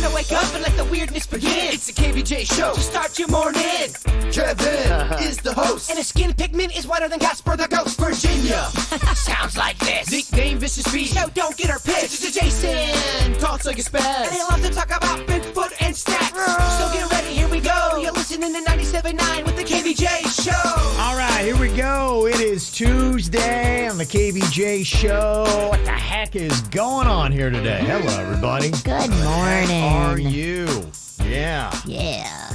Time to wake up and let the weirdness begin. It's the KVJ show to start your morning. Kevin is the host, and his skin pigment is whiter than Casper the Ghost. Virginia sounds like this. Nickname Vicious Beast, so don't get her pissed. It's Jason, talks like a spaz, and he loves to talk about Bigfoot and stats. So get ready, here we go. You're listening to 97.9 with the KVJ show. All right, here we go. It is Tuesday on the KVJ show. What the heck is going on here today? Hello, everybody. Good morning. How are you? Yeah. Yeah.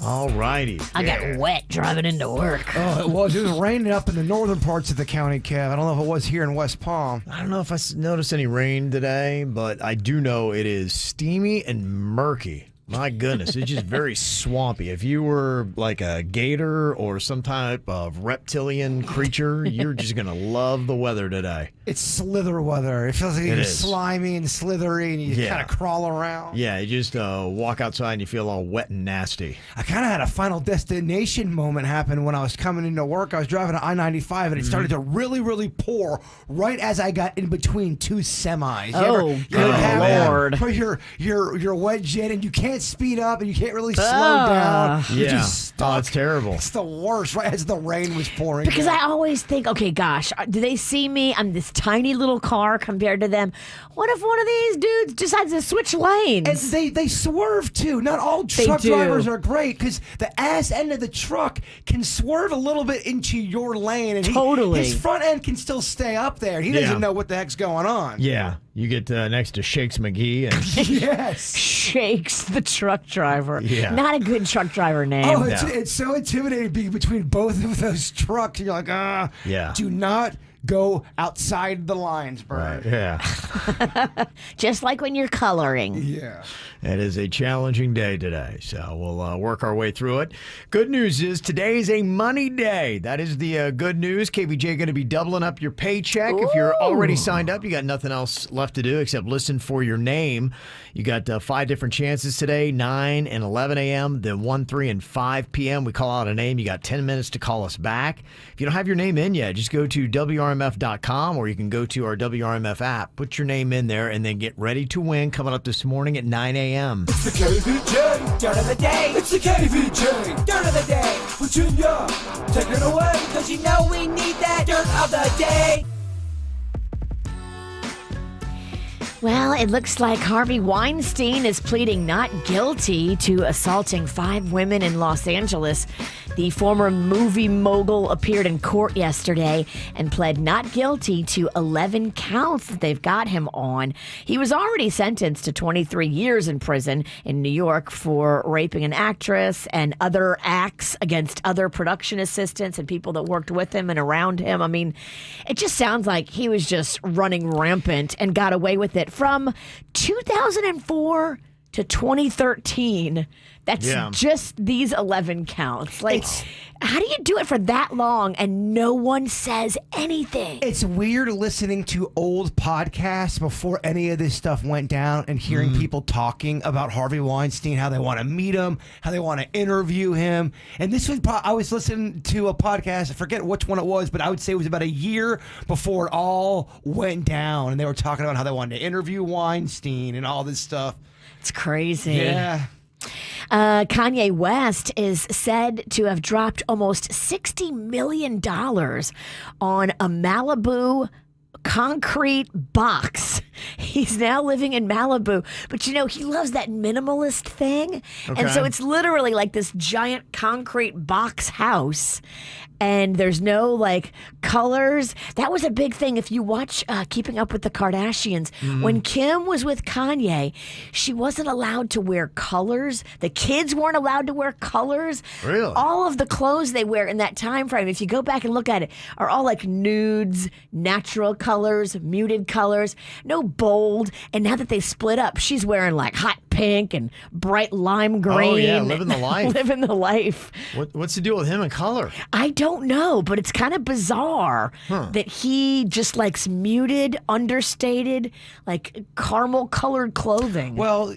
All righty. I got wet driving into work. Oh, it was raining up in the northern parts of the county, Kev. I don't know if it was here in West Palm. I don't know if I noticed any rain today, but I do know it is steamy and murky. My goodness, it's just very swampy. If you were like a gator or some type of reptilian creature, you're just going to love the weather today. It's slither weather. It feels like you're slimy and slithery and you kind of crawl around. Yeah, you just walk outside and you feel all wet and nasty. I kind of had a Final Destination moment happen when I was coming into work. I was driving to I-95 and it started to really pour right as I got in between two semis. Good Lord. Where you're wedged in and you can't speed up and you can't really slow down. You're just stuck. Oh, it's terrible. It's the worst, right as the rain was pouring. Because I always think, okay, gosh, do they see me? I'm this tiny little car compared to them. What if one of these dudes decides to switch lanes? And they swerve too. Not all truck drivers are great because the ass end of the truck can swerve a little bit into your lane. And his front end can still stay up there. He doesn't know what the heck's going on. Yeah. You get next to Shakes McGee. And yes. Shakes the truck driver. Yeah. Not a good truck driver name. Oh, it's so intimidating being between both of those trucks. You're like, do not go outside the lines, bro. Right. Yeah. Just like when you're coloring. Yeah. It is a challenging day today, so we'll work our way through it. Good news is today is a money day. That is the good news. KVJ going to be doubling up your paycheck. Ooh. If you're already signed up, you got nothing else left to do except listen for your name. You got 5 different chances today, 9 and 11 a.m., then 1, 3, and 5 p.m. We call out a name. You got 10 minutes to call us back. If you don't have your name in yet, just go to WRMF.com or you can go to our WRMF app. Put your name in there and then get ready to win coming up this morning at 9 a.m. It's the KVJ Dirt of the Day. It's the KVJ Dirt of the Day. Virginia, take it away, because you know we need that Dirt of the Day. Well, it looks like Harvey Weinstein is pleading not guilty to assaulting 5 women in Los Angeles. The former movie mogul appeared in court yesterday and pled not guilty to 11 counts that they've got him on. He was already sentenced to 23 years in prison in New York for raping an actress and other acts against other production assistants and people that worked with him and around him. I mean, it just sounds like he was just running rampant and got away with it from 2004 to 2013. That's just these 11 counts. Like, how do you do it for that long and no one says anything? It's weird listening to old podcasts before any of this stuff went down and hearing people talking about Harvey Weinstein, how they want to meet him, how they want to interview him. And this was, I was listening to a podcast, I forget which one it was, but I would say it was about a year before it all went down. And they were talking about how they wanted to interview Weinstein and all this stuff. It's crazy. Yeah. Kanye West is said to have dropped almost $60 million on a Malibu concrete box. He's now living in Malibu, but you know, he loves that minimalist thing. Okay. And so it's literally like this giant concrete box house. And there's no like colors. That was a big thing. If you watch Keeping Up with the Kardashians, when Kim was with Kanye, she wasn't allowed to wear colors. The kids weren't allowed to wear colors. Really? All of the clothes they wear in that time frame, if you go back and look at it, are all like nudes, natural colors, muted colors, no bold. And now that they split up, she's wearing like hot pink and bright lime green. Oh, yeah, living the life. Living the life. What's the deal with him and color? I don't know, but it's kind of bizarre that he just likes muted, understated, like caramel-colored clothing. Well,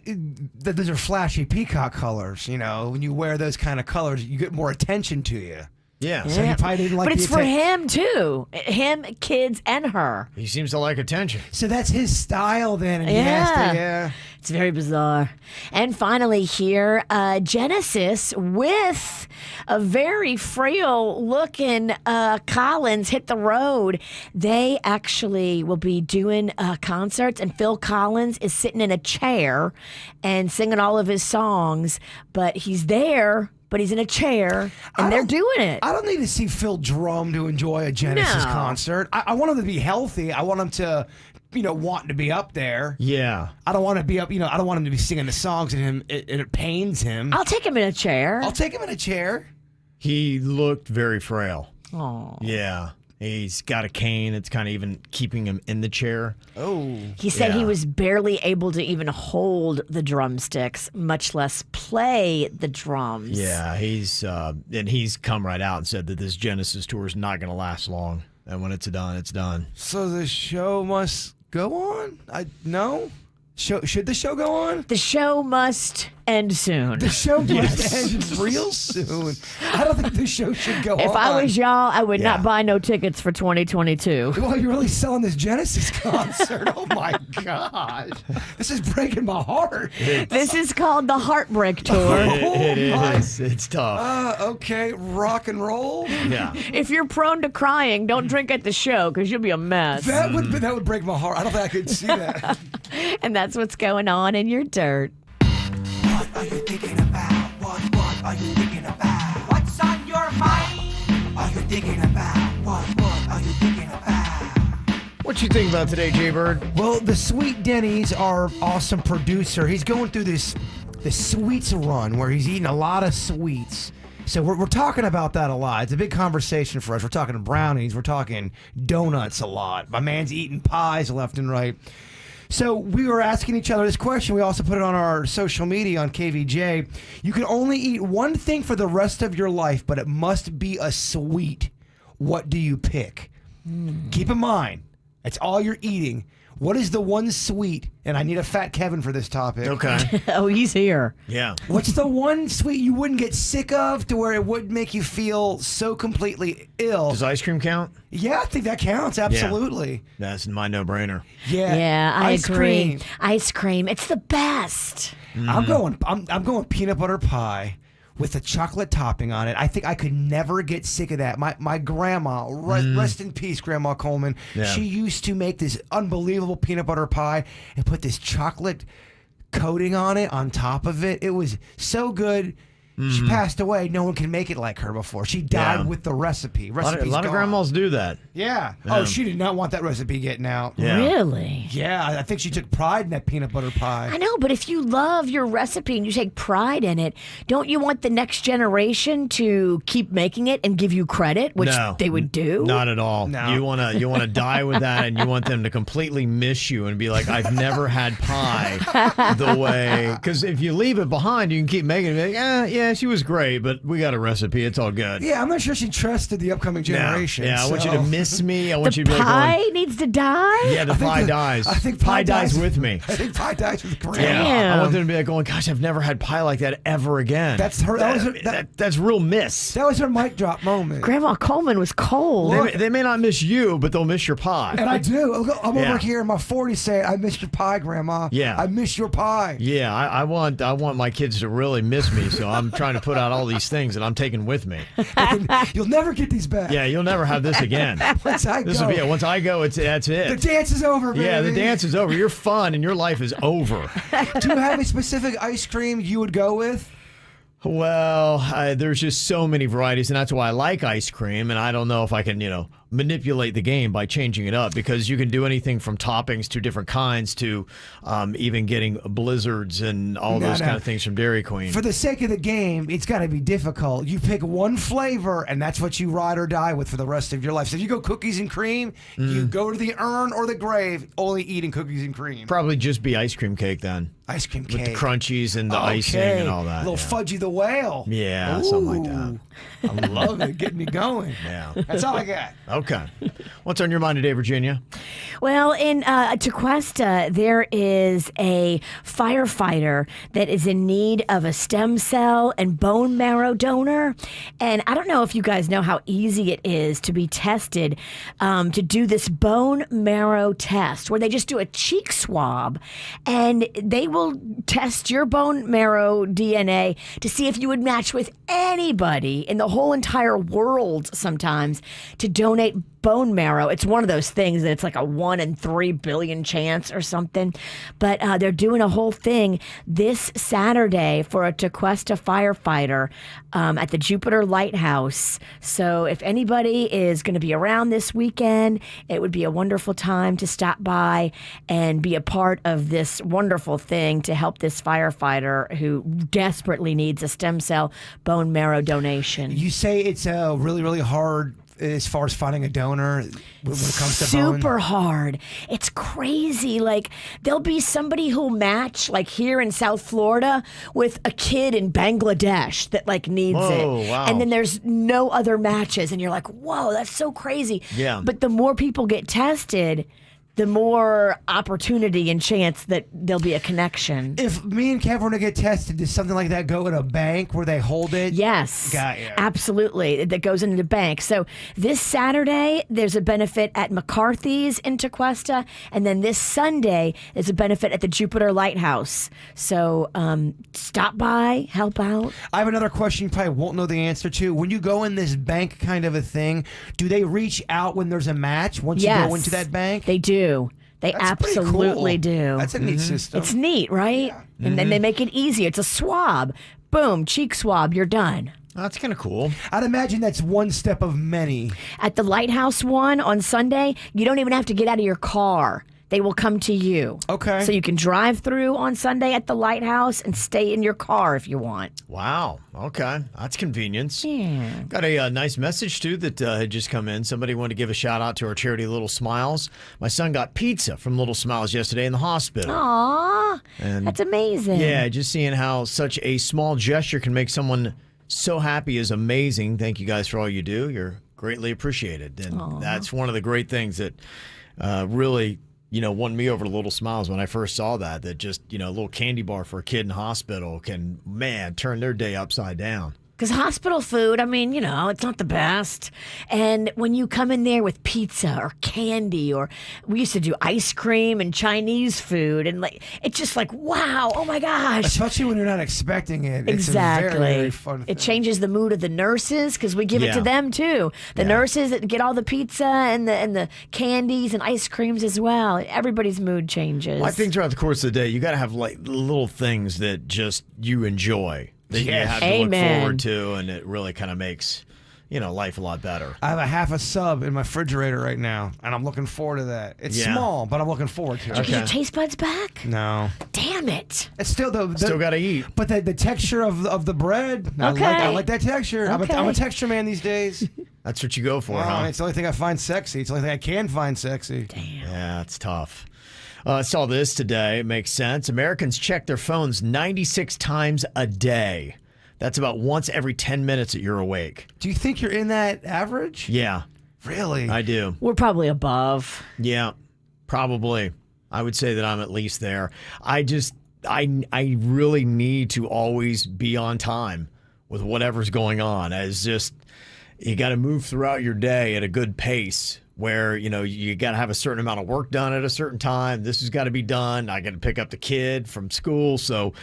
those are flashy peacock colors. You know, when you wear those kind of colors, you get more attention to you. Yeah. So he probably didn't like but it's for him, too. Him, kids, and her. He seems to like attention. So that's his style then. And he has to, It's very bizarre. And finally here, Genesis with a very frail looking Collins hit the road. They actually will be doing concerts, and Phil Collins is sitting in a chair and singing all of his songs, but he's there, but he's in a chair, and they're doing it. I don't need to see Phil drum to enjoy a Genesis concert. I want him to be healthy. I want him to, wanting to be up there. Yeah. I don't want to be up, I don't want him to be singing the songs and it pains him. I'll take him in a chair. I'll take him in a chair. He looked very frail. Oh. Yeah. He's got a cane. It's kind of even keeping him in the chair. Oh. He said he Yeah. was barely able to even hold the drumsticks, much less play the drums. Yeah, he's come right out and said that this Genesis tour is not going to last long, and when it's done, it's done. So the show must go on? No? Should the show go on? The show must end soon. The show must end real soon. I don't think the show should go on. If I was y'all, I would Yeah. not buy no tickets for 2022. Well, you're really selling this Genesis concert. Oh my God. This is breaking my heart. This is called the Heartbreak Tour. It my- is. It's tough. Okay, rock and roll. Yeah. If you're prone to crying, don't drink at the show because you'll be a mess. That would break my heart. I don't think I could see that. And that's what's going on in your dirt. What are you thinking about? What are you thinking about? What's on your mind? Are you thinking about? What are you thinking about? What you think about today, Jay Bird? Well, the Sweet Denny's, our awesome producer, he's going through this sweets run where he's eating a lot of sweets. So we're talking about that a lot. It's a big conversation for us. We're talking brownies. We're talking donuts a lot. My man's eating pies left and right. So we were asking each other this question. We also put it on our social media on KVJ. You can only eat one thing for the rest of your life, but it must be a sweet. What do you pick? Keep in mind, it's all you're eating. What is the one sweet? And I need a fat Kevin for this topic. Okay. Oh, he's here. Yeah. What's the one sweet you wouldn't get sick of to where it wouldn't make you feel so completely ill? Does ice cream count? Yeah, I think that counts. Absolutely. That's my no-brainer. Yeah. Yeah, I Ice agree. cream. Ice cream. It's the best. I'm going peanut butter pie with a chocolate topping on it. I think I could never get sick of that. My grandma, rest in peace, Grandma Coleman, Yeah. she used to make this unbelievable peanut butter pie and put this chocolate coating on it on top of it. It was so good. She passed away. No one can make it like her before. She died Yeah. with the recipe. A Recipe's lot of gone. grandmas do that. Yeah. Oh, she did not want that recipe getting out. Yeah. Really? Yeah, I think she took pride in that peanut butter pie. I know, but if you love your recipe and you take pride in it, don't you want the next generation to keep making it and give you credit, which No. they would do? Not at all. No. You wanna die with that, and you want them to completely miss you and be like, I've never had pie the way. Because if you leave it behind, you can keep making it. Be like, yeah, she was great, but we got a recipe. It's all good. Yeah, I'm not sure she trusted the upcoming generation. Yeah, I want you so- to miss me. I want The you to be like, pie going, needs to die? yeah, the pie dies. I think pie dies with me. I think pie dies with grandma. Yeah, I Damn. want them to be like going, gosh, I've never had pie like that ever again. That's her. That's real miss. That was her mic drop moment. Grandma Coleman was cold. They may not miss you, but they'll miss your pie. And I do. I'm Yeah. over here in my 40s saying, I miss your pie, Grandma. Yeah. I miss your pie. Yeah, I want my kids to really miss me, so I'm trying to put out all these things that I'm taking with me. You'll never get these back. Yeah, you'll never have this again. Once I This go. will be it. Once I go, that's The it. dance is over, baby. Yeah, the dance is over. You're fun, and your life is over. Do you have a specific ice cream you would go with? Well, there's just so many varieties, and that's why I like ice cream. And I don't know if I can, manipulate the game by changing it up, because you can do anything from toppings to different kinds to even getting blizzards and all those kind of things from Dairy Queen. For the sake of the game, it's got to be difficult. You pick one flavor, and that's what you ride or die with for the rest of your life. So if you go cookies and cream, you go to the urn or the grave, only eating cookies and cream. Probably just be ice cream cake then, Ice cream with cake. the crunchies and the icing and all that. Little Fudgy the Whale. Yeah, something like that. I love it. Getting me going. Yeah. That's all I got. Okay. Okay. What's on your mind today, Virginia? Well, in Tequesta, there is a firefighter that is in need of a stem cell and bone marrow donor. And I don't know if you guys know how easy it is to be tested to do this bone marrow test where they just do a cheek swab and they will test your bone marrow DNA to see if you would match with anybody in the whole entire world sometimes to donate bone marrow. It's one of those things that it's like a 1 in 3 billion chance or something. But they're doing a whole thing this Saturday for a Tequesta firefighter at the Jupiter Lighthouse. So if anybody is going to be around this weekend, it would be a wonderful time to stop by and be a part of this wonderful thing to help this firefighter who desperately needs a stem cell bone marrow donation. You say it's really, really hard as far as finding a donor when it comes to bone? Super hard. It's crazy. Like, there'll be somebody who'll match, like here in South Florida, with a kid in Bangladesh that like needs it. Wow. And then there's no other matches. And you're like, whoa, that's so crazy. Yeah. But the more people get tested, the more opportunity and chance that there'll be a connection. If me and Kev were to get tested, does something like that go in a bank where they hold it? Yes, Got you. absolutely. That goes into the bank. So this Saturday, there's a benefit at McCarthy's in Tequesta. And then this Sunday, there's a benefit at the Jupiter Lighthouse. So stop by, help out. I have another question you probably won't know the answer to. When you go in this bank kind of a thing, do they reach out when there's a match once you go into that bank? They do. They That's pretty absolutely cool. do. That's a neat system. It's neat, right? And then they make it easy. It's a swab. Boom, cheek swab, you're done. That's kind of cool. I'd imagine that's one step of many. At the Lighthouse one on Sunday, you don't even have to get out of your car. They will come to you. Okay. So you can drive through on Sunday at the Lighthouse and stay in your car if you want. Wow. Okay. That's convenience. Yeah. Got a nice message, too, that had just come in. Somebody wanted to give a shout out to our charity Little Smiles. My son got pizza from Little Smiles yesterday in the hospital. Aw, And that's amazing. yeah, just seeing how such a small gesture can make someone so happy is amazing. Thank you guys for all you do. You're greatly appreciated. And that's one of the great things that really, won me over to Little Smiles when I first saw that just, a little candy bar for a kid in hospital can, turn their day upside down. Because hospital food, I mean, it's not the best. And when you come in there with pizza or candy, or we used to do ice cream and Chinese food, and it's just like, wow, oh my gosh. Especially when you're not expecting it. Exactly. It's a very, very fun thing. It changes the mood of the nurses because we give it to Yeah. them too. The nurses that get all the pizza and the candies and ice creams as well. Everybody's mood changes. Well, I think throughout the course of the day, you got to have little things that just you enjoy. That you have to look forward to, and it really kind of makes, life a lot better. I have a half a sub in my refrigerator right now, and I'm looking forward to that. It's small, but I'm looking forward to it. Did you get your taste buds back? No. Damn it. It's still Still got to eat. But the texture of the bread, Okay. I like that texture. Okay. I'm a texture man these days. That's what you go for, Well, huh? it's the only thing I find sexy. It's the only thing I can find sexy. Yeah, it's tough. I saw this today. It makes sense. Americans check their phones 96 times a day. That's about once every 10 minutes that you're awake. Do you think you're in that average? Yeah, Really? I do. We're probably above. Yeah, probably. I would say that I'm at least there. I really need to always be on time with whatever's going on. You got to move throughout your day at a good pace where, you got to have a certain amount of work done at a certain time. This has got to be done. I got to pick up the kid from school. So,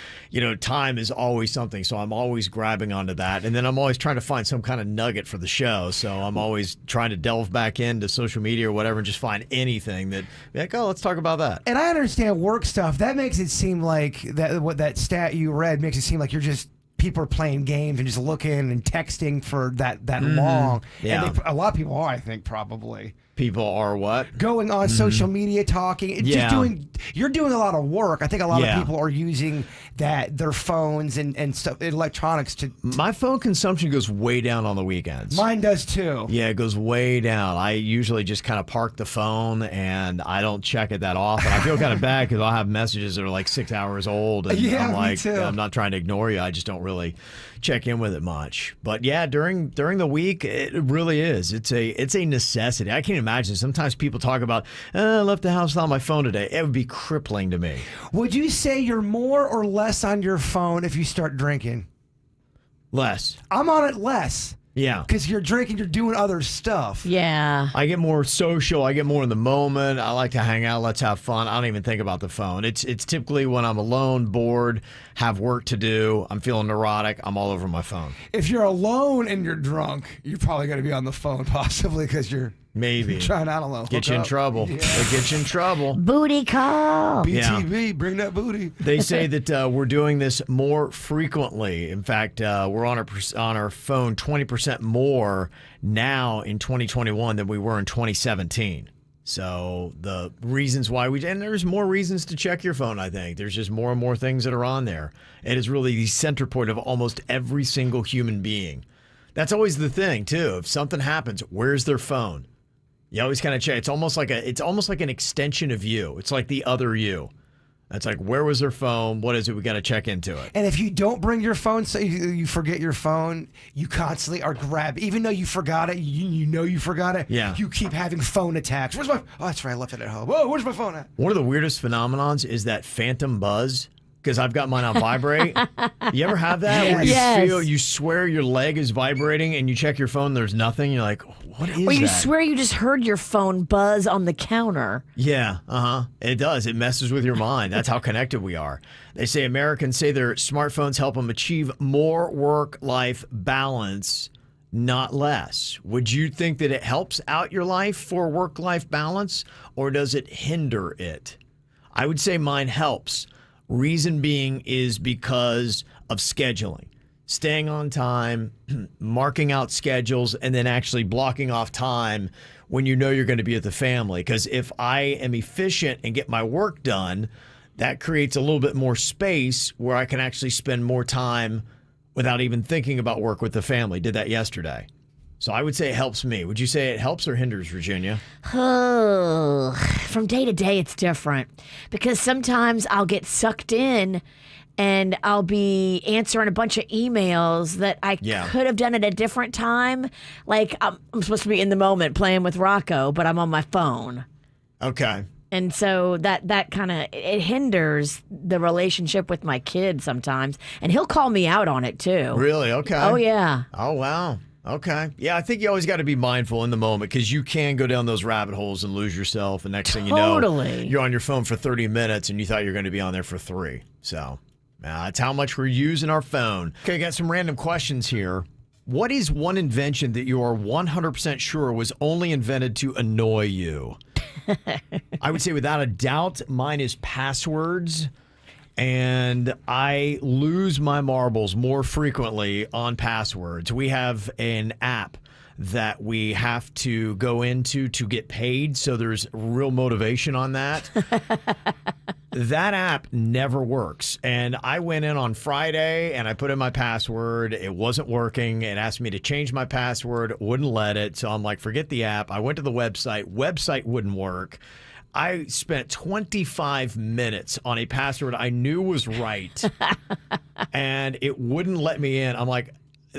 time is always something. So I'm always grabbing onto that. And then I'm always trying to find some kind of nugget for the show. So I'm always trying to delve back into social media or whatever and just find anything that, let's talk about that. And I understand work stuff. That makes it seem like that stat you read makes it seem like you're just people are playing games and just looking and texting for that long. Yeah. And a lot of people are, I think, probably. People are what? Going on social media, talking. It's Yeah. You're doing a lot of work. I think a lot Yeah. of people are using their phones and stuff, electronics to. My phone consumption goes way down on the weekends. Mine does too. Yeah, it goes way down. I usually just kind of park the phone and I don't check it that often. I feel kind of bad because I'll have messages that are like 6 hours old. And Yeah, I'm me like, too. I'm not trying to ignore you. I just don't really check in with it much. But yeah, during the week, it really is. It's a necessity. I can't imagine. Sometimes people talk about, I left the house on my phone today. It would be crippling to me. Would you say you're more or less on your phone if you start drinking? Less. I'm on it less. Yeah. Because you're drinking, you're doing other stuff. Yeah. I get more social. I get more in the moment. I like to hang out. Let's have fun. I don't even think about the phone. It's typically when I'm alone, bored, have work to do, I'm feeling neurotic, I'm all over my phone. If you're alone and you're drunk, you're probably going to be on the phone possibly because you're Maybe. trying, I don't know. Get you in trouble. Yeah. They get you in trouble. Booty call. BTV, bring that booty. They say that we're doing this more frequently. In fact, we're on our phone 20% more now in 2021 than we were in 2017. So the reasons why and there's more reasons to check your phone, I think. There's just more and more things that are on there. It is really the center point of almost every single human being. That's always the thing, too. If something happens, where's their phone? You always kind of check. It's almost like an extension of you. It's like the other you. It's like, where was their phone? What is it? We got to check into it. And if you don't bring your phone, so you forget your phone, you constantly are even though you forgot it, you know you forgot it. Yeah. You keep having phone attacks. Where's my? Oh, that's right. I left it at home. Whoa, where's my phone at? One of the weirdest phenomenons is that phantom buzz. Because I've got mine on vibrate. You ever have that? Yes. Where you Yes. you swear your leg is vibrating and you check your phone, there's nothing. You're like, what is Or you that? swear you just heard your phone buzz on the counter. Yeah, It does. It messes with your mind. That's how connected we are. They say Americans say their smartphones help them achieve more work-life balance, not less. Would you think that it helps out your life for work-life balance, or does it hinder it? I would say mine helps. Reason being is because of scheduling. Staying on time, marking out schedules, and then actually blocking off time when you know you're going to be with the family. Because if I am efficient and get my work done, that creates a little bit more space where I can actually spend more time without even thinking about work with the family. Did that yesterday. So I would say it helps me. Would you say it helps or hinders, Virginia? Oh, from day to day, it's different because sometimes I'll get sucked in and I'll be answering a bunch of emails that I could have done at a different time. Like I'm supposed to be in the moment playing with Rocco, but I'm on my phone. Okay. And so that kind of, it hinders the relationship with my kid sometimes. And he'll call me out on it too. Really? Okay. Oh, yeah. Oh, wow. Okay. Yeah, I think you always got to be mindful in the moment because you can go down those rabbit holes and lose yourself. And next thing you know, you're on your phone for 30 minutes and you thought you were going to be on there for 3. So that's how much we're using our phone. Okay, I got some random questions here. What is one invention that you are 100% sure was only invented to annoy you? I would say without a doubt, mine is passwords. And I lose my marbles more frequently on passwords. We have an app that we have to go into to get paid, so there's real motivation on that. That app never works. And I went in on Friday and I put in my password. It wasn't working. It asked me to change my password, wouldn't let it. So I'm like, forget the app. I went to the website. Website wouldn't work. I spent 25 minutes on a password I knew was right, and it wouldn't let me in. I'm like,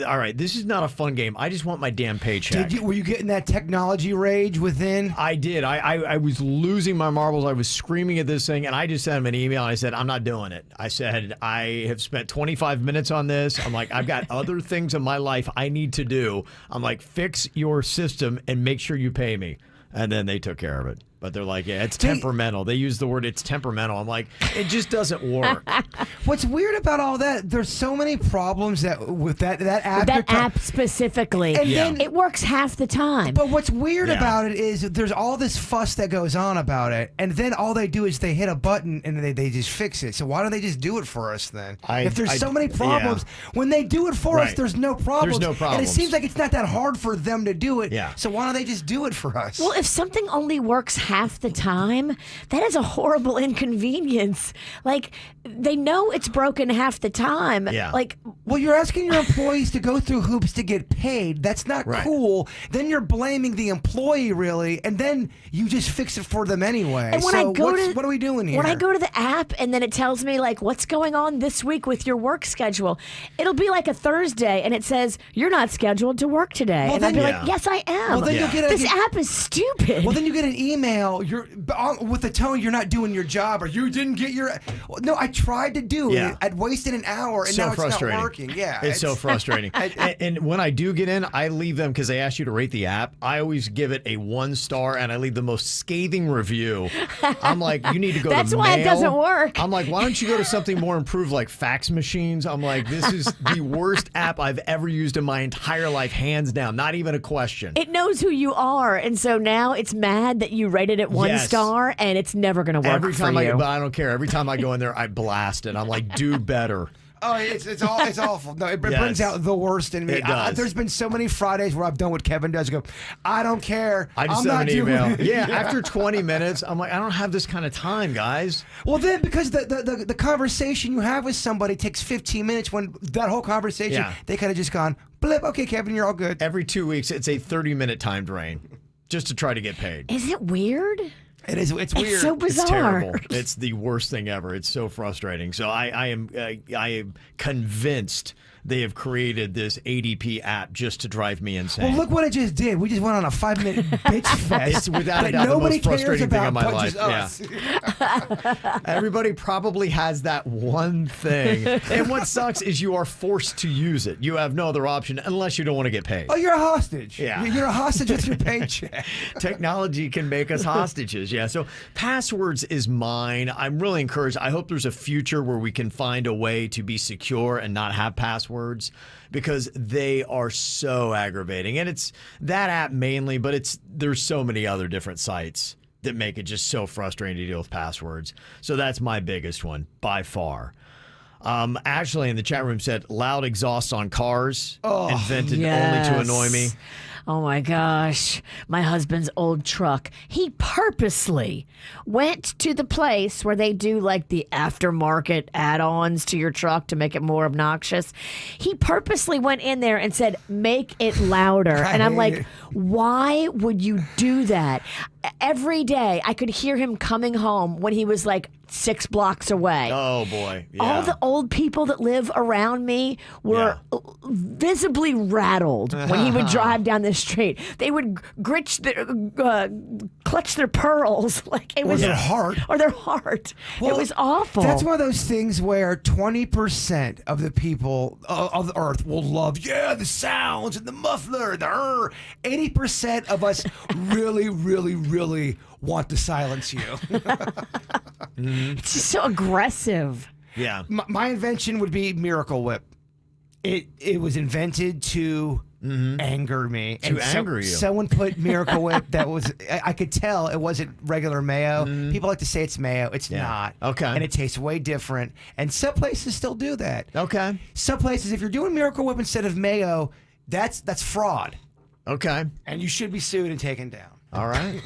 all right, this is not a fun game. I just want my damn paycheck. Were you getting that technology rage within? I did. I was losing my marbles. I was screaming at this thing, and I just sent him an email, and I said, I'm not doing it. I said, I have spent 25 minutes on this. I'm like, I've got other things in my life I need to do. I'm like, fix your system and make sure you pay me. And then they took care of it. But they're like, yeah, it's temperamental. They use the word it's temperamental. I'm like, it just doesn't work. What's weird about all that, there's so many problems with that app. That app specifically. And then it works half the time. But what's weird about it is there's all this fuss that goes on about it, and then all they do is they hit a button and they just fix it. So why don't they just do it for us then? If there's so many problems, when they do it for us, there's no problems. There's no problems. And it seems like it's not that hard for them to do it. Yeah. So why don't they just do it for us? Well, if something only works half the time, that is a horrible inconvenience. Like, they know it's broken half the time. Yeah. Like, well, you're asking your employees to go through hoops to get paid. That's not cool. Then you're blaming the employee, really, and then you just fix it for them anyway. And when what are we doing here? When I go to the app and then it tells me, like, what's going on this week with your work schedule, it'll be like a Thursday, and it says, you're not scheduled to work today. Well, and I'll be like, yes, I am. Well, then you'll get this app is stupid. Well, then you get an email with the tone you're not doing your job or you didn't get your... No, I tried to do it. I'd wasted an hour, and now it's not working. Yeah, it's so frustrating. and when I do get in, I leave them, because they ask you to rate the app, I always give it a 1 star, and I leave the most scathing review. I'm like, you need to go to That's why mail. it doesn't work. I'm like, why don't you go to something more improved like fax machines? I'm like, this is the worst app I've ever used in my entire life, hands down. Not even a question. It knows who you are, and so now it's mad that you rated it 1 star, and it's never going to work Every time for you. But I don't care. Every time I go in there, I blast it. I'm like, do better. Oh, it's awful. No, it brings out the worst in me. It does. There's been so many Fridays where I've done what Kevin does. Go, I don't care. I just send an email. Yeah, after 20 minutes, I'm like, I don't have this kind of time, guys. Well, then, because the conversation you have with somebody takes 15 minutes, when that whole conversation, they could have just gone, blip, okay, Kevin, you're all good. Every 2 weeks, it's a 30-minute time drain just to try to get paid. Is it weird? It is. It's weird. It's so bizarre. It's terrible. It's the worst thing ever. It's so frustrating. So I am convinced they have created this ADP app just to drive me insane. Well, look what it just did. We just went on a 5-minute bitch fest. It's without a doubt the most frustrating thing in my life. Us. Yeah. Everybody probably has that one thing. And what sucks is you are forced to use it. You have no other option unless you don't want to get paid. Oh, you're a hostage. Yeah. You're a hostage with your paycheck. Technology can make us hostages. Yeah. So passwords is mine. I'm really encouraged. I hope there's a future where we can find a way to be secure and not have passwords, because they are so aggravating. And it's that app mainly, but there's so many other different sites that make it just so frustrating to deal with passwords. So that's my biggest one by far. Ashley in the chat room said loud exhausts on cars invented only to annoy me. Oh my gosh. My husband's old truck. He purposely went to the place where they do like the aftermarket add-ons to your truck to make it more obnoxious. He purposely went in there and said, make it louder. And I'm like, why would you do that? Every day I could hear him coming home when he was like 6 blocks away. Oh boy. Yeah. All the old people that live around me were visibly rattled when he would drive down the street. They would clutch their pearls like it was their heart. Or their heart. Well, it was awful. That's one of those things where 20% of the people of the earth will love, the sounds and the muffler, the 80% of us really, really, really want to silence you. It's just so aggressive. Yeah. My invention would be Miracle Whip. It was invented to anger me. Anger you. Someone put Miracle Whip that was, I could tell it wasn't regular mayo. People like to say it's mayo. It's not. Okay. And it tastes way different. And some places still do that. Okay. Some places, if you're doing Miracle Whip instead of mayo, that's fraud. Okay. And you should be sued and taken down. All right.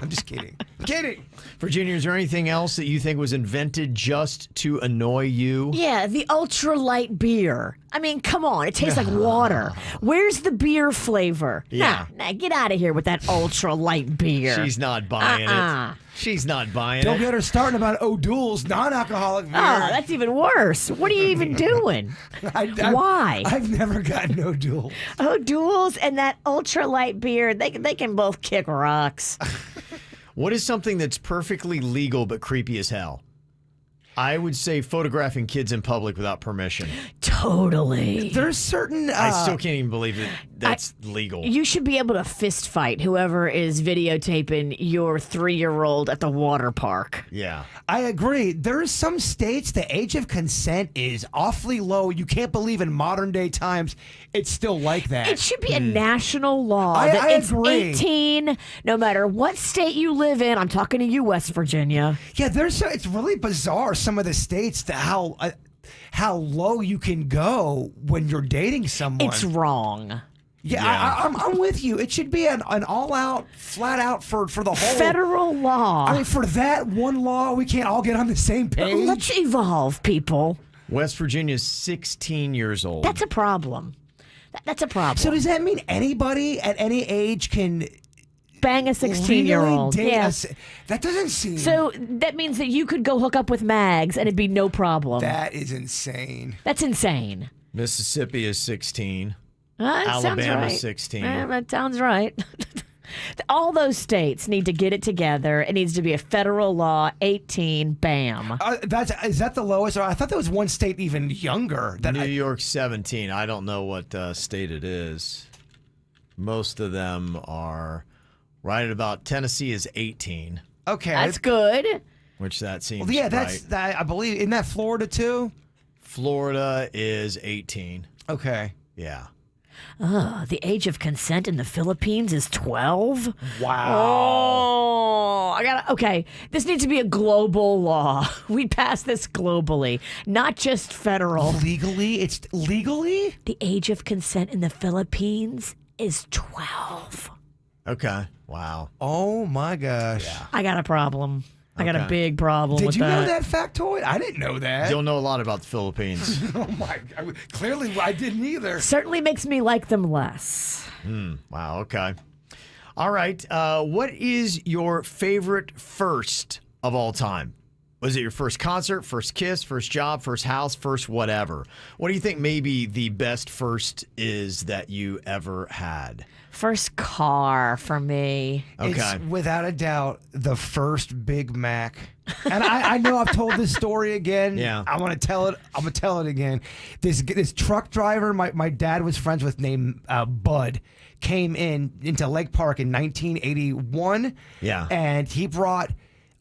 I'm just kidding. Kidding. Virginia, is there anything else that you think was invented just to annoy you? Yeah, the ultralight beer. I mean, come on. It tastes like water. Where's the beer flavor? Yeah. Nah, get out of here with that ultralight beer. She's not buying it. She's not buying Don't it. get her starting about O'Doul's non-alcoholic beer. Oh, that's even worse. What are you even doing? Why? I've never gotten O'Doul. O'Doul's and that ultralight beer, they can both kick rocks. What is something that's perfectly legal but creepy as hell? I would say photographing kids in public without permission. Totally. There's certain. I still can't even believe it. That's legal. You should be able to fist fight whoever is videotaping your 3-year-old at the water park. Yeah. I agree. There's some states the age of consent is awfully low. You can't believe in modern day times it's still like that. It should be a national law I that it's agree. 18, no matter what state you live in. I'm talking to you, West Virginia. Yeah, it's really bizarre. Some of the states that how low you can go when you're dating someone. It's wrong. Yeah. I'm with you. It should be an all-out, flat-out for the whole Federal law. I mean, for that one law, we can't all get on the same page. Let's evolve, people. West Virginia's 16 years old. That's a problem. That's a problem. So does that mean anybody at any age can bang a 16-year-old? legally date Yeah. That doesn't seem. So that means that you could go hook up with Mags and it'd be no problem. That is insane. That's insane. Mississippi is 16. That sounds Alabama's right. 16. That sounds right. All those states need to get it together. It needs to be a federal law, 18, bam. Is that the lowest? Or I thought there was one state even younger. New York 17. I don't know what state it is. Most of them are right at about Tennessee is 18, Okay. That's good. which that seems Well, yeah, right. that's that. I believe isn't that Florida too? Florida is 18. Okay. Yeah. The age of consent in the Philippines is 12. Wow. Oh, okay. This needs to be a global law. We pass this globally, not just federal. Legally, it's legally. The age of consent in the Philippines is 12. Okay. Wow. Oh my gosh. I got a problem. I got a Okay. big problem Did with you that. know that factoid? I didn't know that. Don't know a lot about the Philippines. Oh my! Clearly, I didn't either. Certainly makes me like them less. Wow. Okay. All right. What is your favorite first of all time? Was it your first concert, first kiss, first job, first house, first whatever? What do you think maybe the best first is that you ever had? First car for me. Okay. It's without a doubt the first Big Mac. And I know I've told this story again. Yeah. I want to tell it. I'm gonna tell it again. This truck driver my dad was friends with named Bud came into Lake Park in 1981. Yeah. And he brought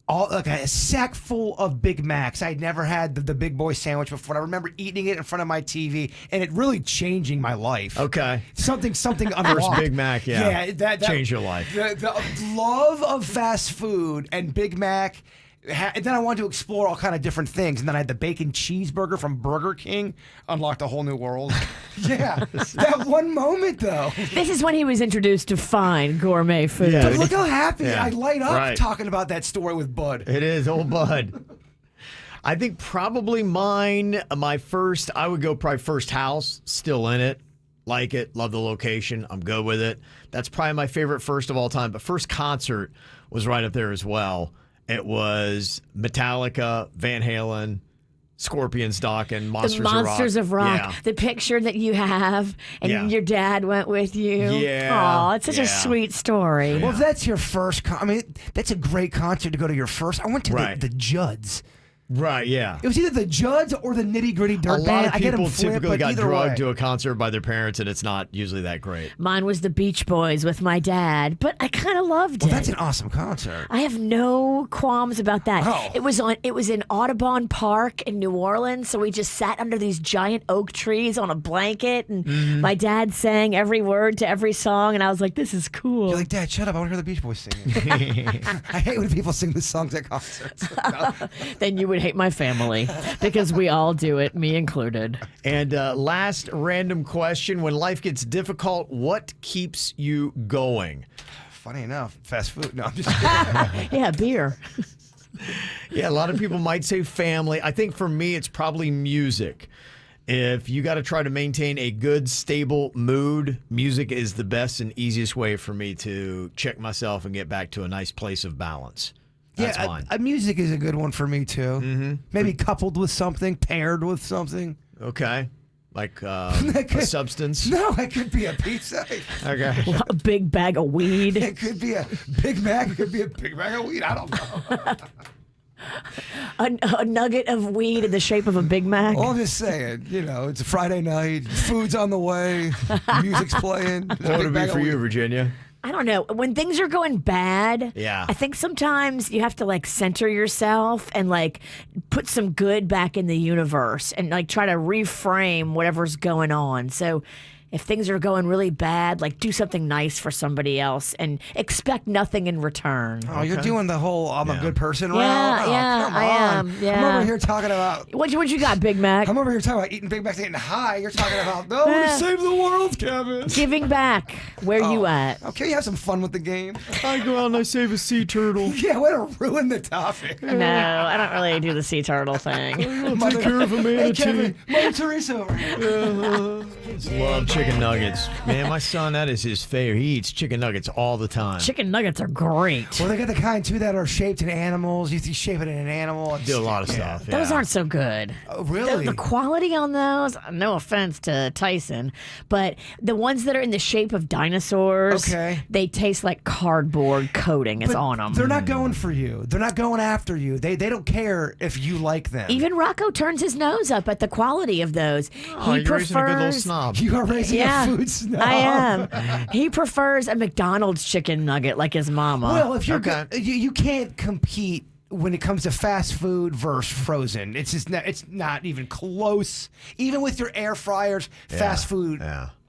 a sack full of Big Macs. I'd never had the Big Boy sandwich before. I remember eating it in front of my TV and it really changing my life. Okay. Something unlocked. First Big Mac, yeah. Yeah, that changed your life. The love of fast food and Big Mac. And then I wanted to explore all kind of different things. And then I had the bacon cheeseburger from Burger King. Unlocked a whole new world. Yeah. That one moment, though. This is when he was introduced to fine gourmet food. Yeah. But look how happy Yeah. I light up Right. talking about that story with Bud. It is, old Bud. I think probably mine, my first, I would go probably first house, still in it. Like it, love the location, I'm good with it. That's probably my favorite first of all time. But first concert was right up there as well. It was Metallica, Van Halen, Scorpions, Doc, and The Monsters of Rock. Yeah. The picture that you have, and Yeah. your dad went with you. Yeah. Aw, it's such a Yeah. sweet story. Well, if that's your first, that's a great concert to go to your first. I went to Right. the Judds. Right, yeah. It was either the Judds or the Nitty Gritty A Dirt lot Band. of I get 'em people flipped, typically but got either drugged way. to a concert by their parents, and it's not usually that great. Mine was the Beach Boys with my dad, but I kind of loved Well, it. that's an awesome concert. I have no qualms about that. Oh. It was in Audubon Park in New Orleans, so we just sat under these giant oak trees on a blanket, and my dad sang every word to every song, and I was like, "This is cool." You're like, Dad, shut up. I want to hear the Beach Boys singing. I hate when people sing the songs at concerts. Then you would hate my family because we all do it, me included. And last random question. When life gets difficult, what keeps you going? Funny enough, fast food. No, I'm just kidding. Yeah, beer. Yeah, a lot of people might say family. I think for me, it's probably music. If you got to try to maintain a good, stable mood, music is the best and easiest way for me to check myself and get back to a nice place of balance. That's yeah, mine. music is a good one for me, too. Mm-hmm. Maybe coupled with something, paired with something. Okay. Like a substance. No, it could be a pizza. Okay. A big bag of weed. It could be a Big Mac. It could be a big bag of weed. I don't know. A nugget of weed in the shape of a Big Mac. Well, I'm just saying, it's a Friday night, food's on the way, music's playing. What would it be for you, Virginia? I don't know. When things are going bad, Yeah. I think sometimes you have to like center yourself and like put some good back in the universe and like try to reframe whatever's going on. So if things are going really bad, like do something nice for somebody else and expect nothing in return. Oh, you're doing the whole I'm a good person route? Yeah, Oh, yeah, come I on. am, yeah. I'm over here talking about... What you got, Big Mac? I'm over here talking about eating Big Macs and getting high. You're talking about, no, to save the world, Kevin. Giving back. Where you at? Okay, you have some fun with the game. I go out and I save a sea turtle. Yeah, way to ruin the topic. No, I don't really do the sea turtle thing. Take care of a Hey, manatee. Kevin, Mother Teresa over here. Kids love chicken nuggets. Man, my son, that is his favorite. He eats chicken nuggets all the time. Chicken nuggets are great. Well, they got the kind, too, that are shaped in animals. You shape it in an animal. Do a lot of stuff. Those yeah. aren't so good. Oh, really? The quality on those, no offense to Tyson, but the ones that are in the shape of dinosaurs, they taste like cardboard coating is on them. They're not going for you. They're not going after you. They don't care if you like them. Even Rocco turns his nose up at the quality of those. Oh, He you're raising a good little prefers. snob. You are raising a food snob. I am. He prefers a McDonald's chicken nugget like his mama. Well, if you're good, you can't compete when it comes to fast food versus frozen. It's just it's not even close. Even with your air fryers, fast food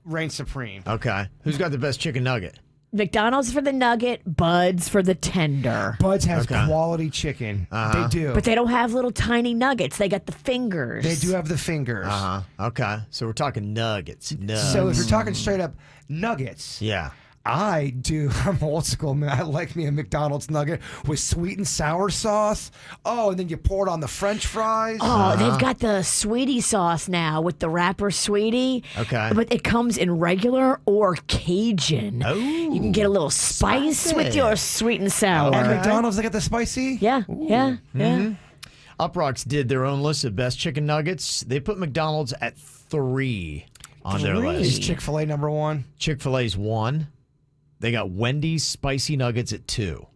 reigns supreme. Okay. Who's got the best chicken nugget? McDonald's for the nugget, Bud's for the tender. Bud's has quality chicken. They do. But they don't have little tiny nuggets. They got the fingers. They do have the fingers. Okay. So we're talking nuggets. So if you're talking straight up nuggets. Yeah. I do. I'm old school, man. I like me a McDonald's nugget with sweet and sour sauce. Oh, and then you pour it on the French fries. Oh, they've got the sweetie sauce now with the wrapper sweetie. Okay. But it comes in regular or Cajun. Oh. You can get a little spice with your sweet and sour. And McDonald's, they got the spicy? Yeah, yeah. Uprocks did their own list of best chicken nuggets. They put McDonald's at 3 on their Is list. Chick-fil-A number 1? Chick-fil-A's 1. They got Wendy's spicy nuggets at 2.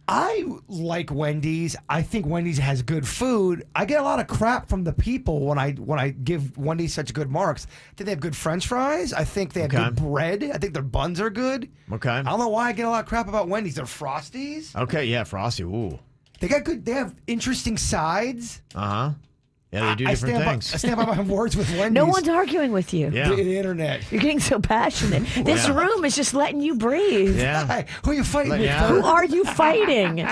I like Wendy's. I think Wendy's has good food. I get a lot of crap from the people when I give Wendy's such good marks. I think they have good French fries. I think they have good bread. I think their buns are good. Okay. I don't know why I get a lot of crap about Wendy's. Their Frosties. Okay, yeah, Frosty. Ooh. They got good. They have interesting sides. Uh-huh. Yeah, they do different things. I stand by my words with Wendy's. No one's arguing with you. Yeah. The internet. You're getting so passionate. This room is just letting you breathe. Yeah. Hey, who are you fighting with? Yeah. Who are you fighting?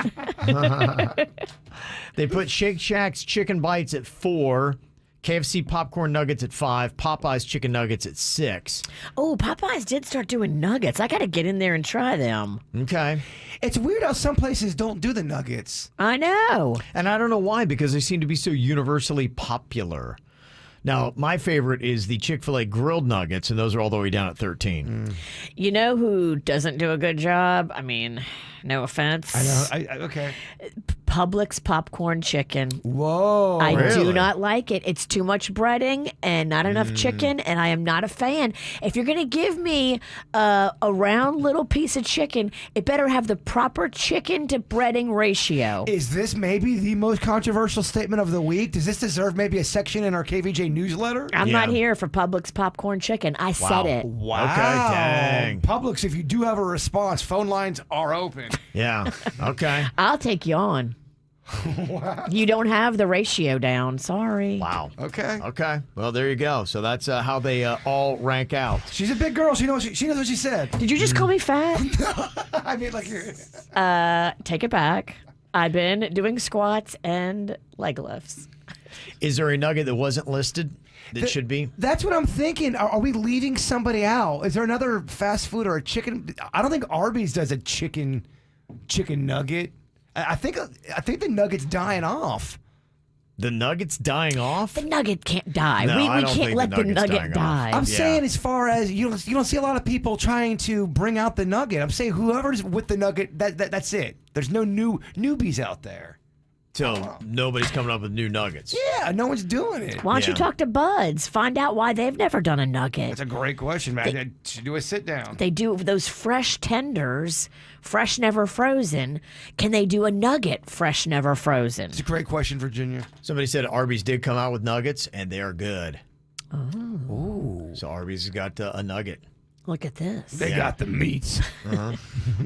They put Shake Shack's chicken bites at 4. KFC popcorn nuggets at 5, Popeye's chicken nuggets at 6. Oh, Popeyes did start doing nuggets. I got to get in there and try them. Okay. It's weird how some places don't do the nuggets. I know. And I don't know why, because they seem to be so universally popular. Now, my favorite is the Chick-fil-A grilled nuggets, and those are all the way down at 13. You know who doesn't do a good job? I mean, no offense. I know. Okay. Publix popcorn chicken. Whoa. I Really? do not like it. It's too much breading and not enough chicken, and I am not a fan. If you're going to give me a round little piece of chicken, it better have the proper chicken to breading ratio. Is this maybe the most controversial statement of the week? Does this deserve maybe a section in our KVJ newsletter? I'm not here for Publix popcorn chicken. I said it. Wow. Okay, dang. Publix, if you do have a response, phone lines are open. Yeah. Okay. I'll take you on. You don't have the ratio down. Sorry. Wow. Okay. Okay. Well, there you go. So that's how they all rank out. She's a big girl. She knows what she said. Did you just call me fat? I mean, like, Take it back. I've been doing squats and leg lifts. Is there a nugget that wasn't listed that should be? that's what I'm thinking. Are we leaving somebody out? Is there another fast food or a chicken? I don't think Arby's does a chicken nugget. I think the nugget's dying off. The nugget's dying off? The nugget can't die. No, I we don't can't think let the the nugget's nugget dying die. off. I'm saying as far as you don't see a lot of people trying to bring out the nugget. I'm saying whoever's with the nugget, that's it. There's no newbies out there. So nobody's coming up with new nuggets. Yeah, no one's doing it. Why don't you Yeah. talk to Buds? Find out why they've never done a nugget. That's a great question, man. They should do a sit down. They do those fresh tenders, fresh never frozen. Can they do a nugget, fresh never frozen? It's a great question, Virginia. Somebody said Arby's did come out with nuggets, and they are good. Ooh. So Arby's has got a nugget. Look at this. They got the meats.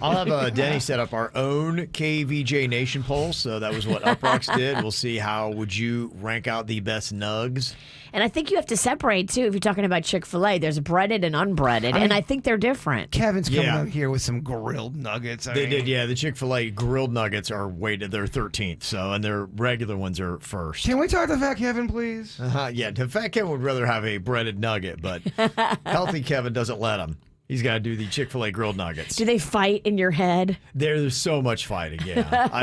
I'll have Denny set up our own KVJ Nation poll. So that was what Uprocks did. We'll see how would you rank out the best nugs. And I think you have to separate, too, if you're talking about Chick-fil-A. There's breaded and unbreaded, and I think they're different. Kevin's coming Yeah. out here with some grilled nuggets. They did, yeah. The Chick-fil-A grilled nuggets are weighted. They're 13th. So, and their regular ones are first. Can we talk to Fat Kevin, please? Yeah, the Fat Kevin would rather have a breaded nugget, but Healthy Kevin doesn't let him. He's got to do the Chick-fil-A grilled nuggets. Do they fight in your head? There's so much fighting, yeah.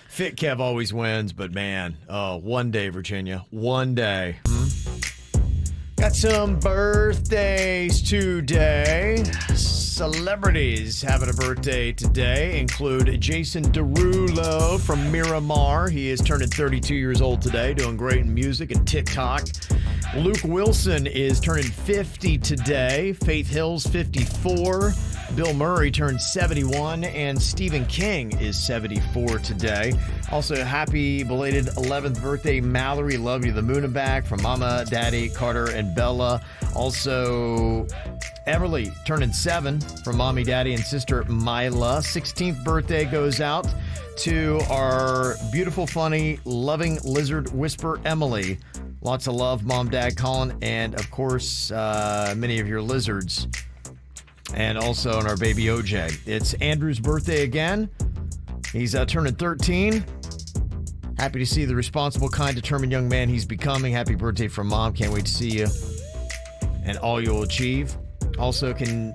Fit Kev always wins, but man, one day, Virginia, one day. Got some birthdays today. Celebrities having a birthday today include Jason Derulo from Miramar. He is turning 32 years old today, doing great in music and TikTok. Luke Wilson is turning 50 today. Faith Hill's 54. Bill Murray turned 71, and Stephen King is 74 today. Also, happy belated 11th birthday, Mallory. Love you, the moon and back from Mama, Daddy, Carter, and Bella. Also, Everly turning 7 from Mommy, Daddy, and sister Mila. 16th birthday goes out to our beautiful, funny, loving lizard whisper, Emily. Lots of love, Mom, Dad, Colin, and of course, many of your lizards. And also on our baby OJ. It's Andrew's birthday again. He's turning 13. Happy to see the responsible, kind, determined young man he's becoming. Happy birthday from Mom. Can't wait to see you and all you'll achieve. Also can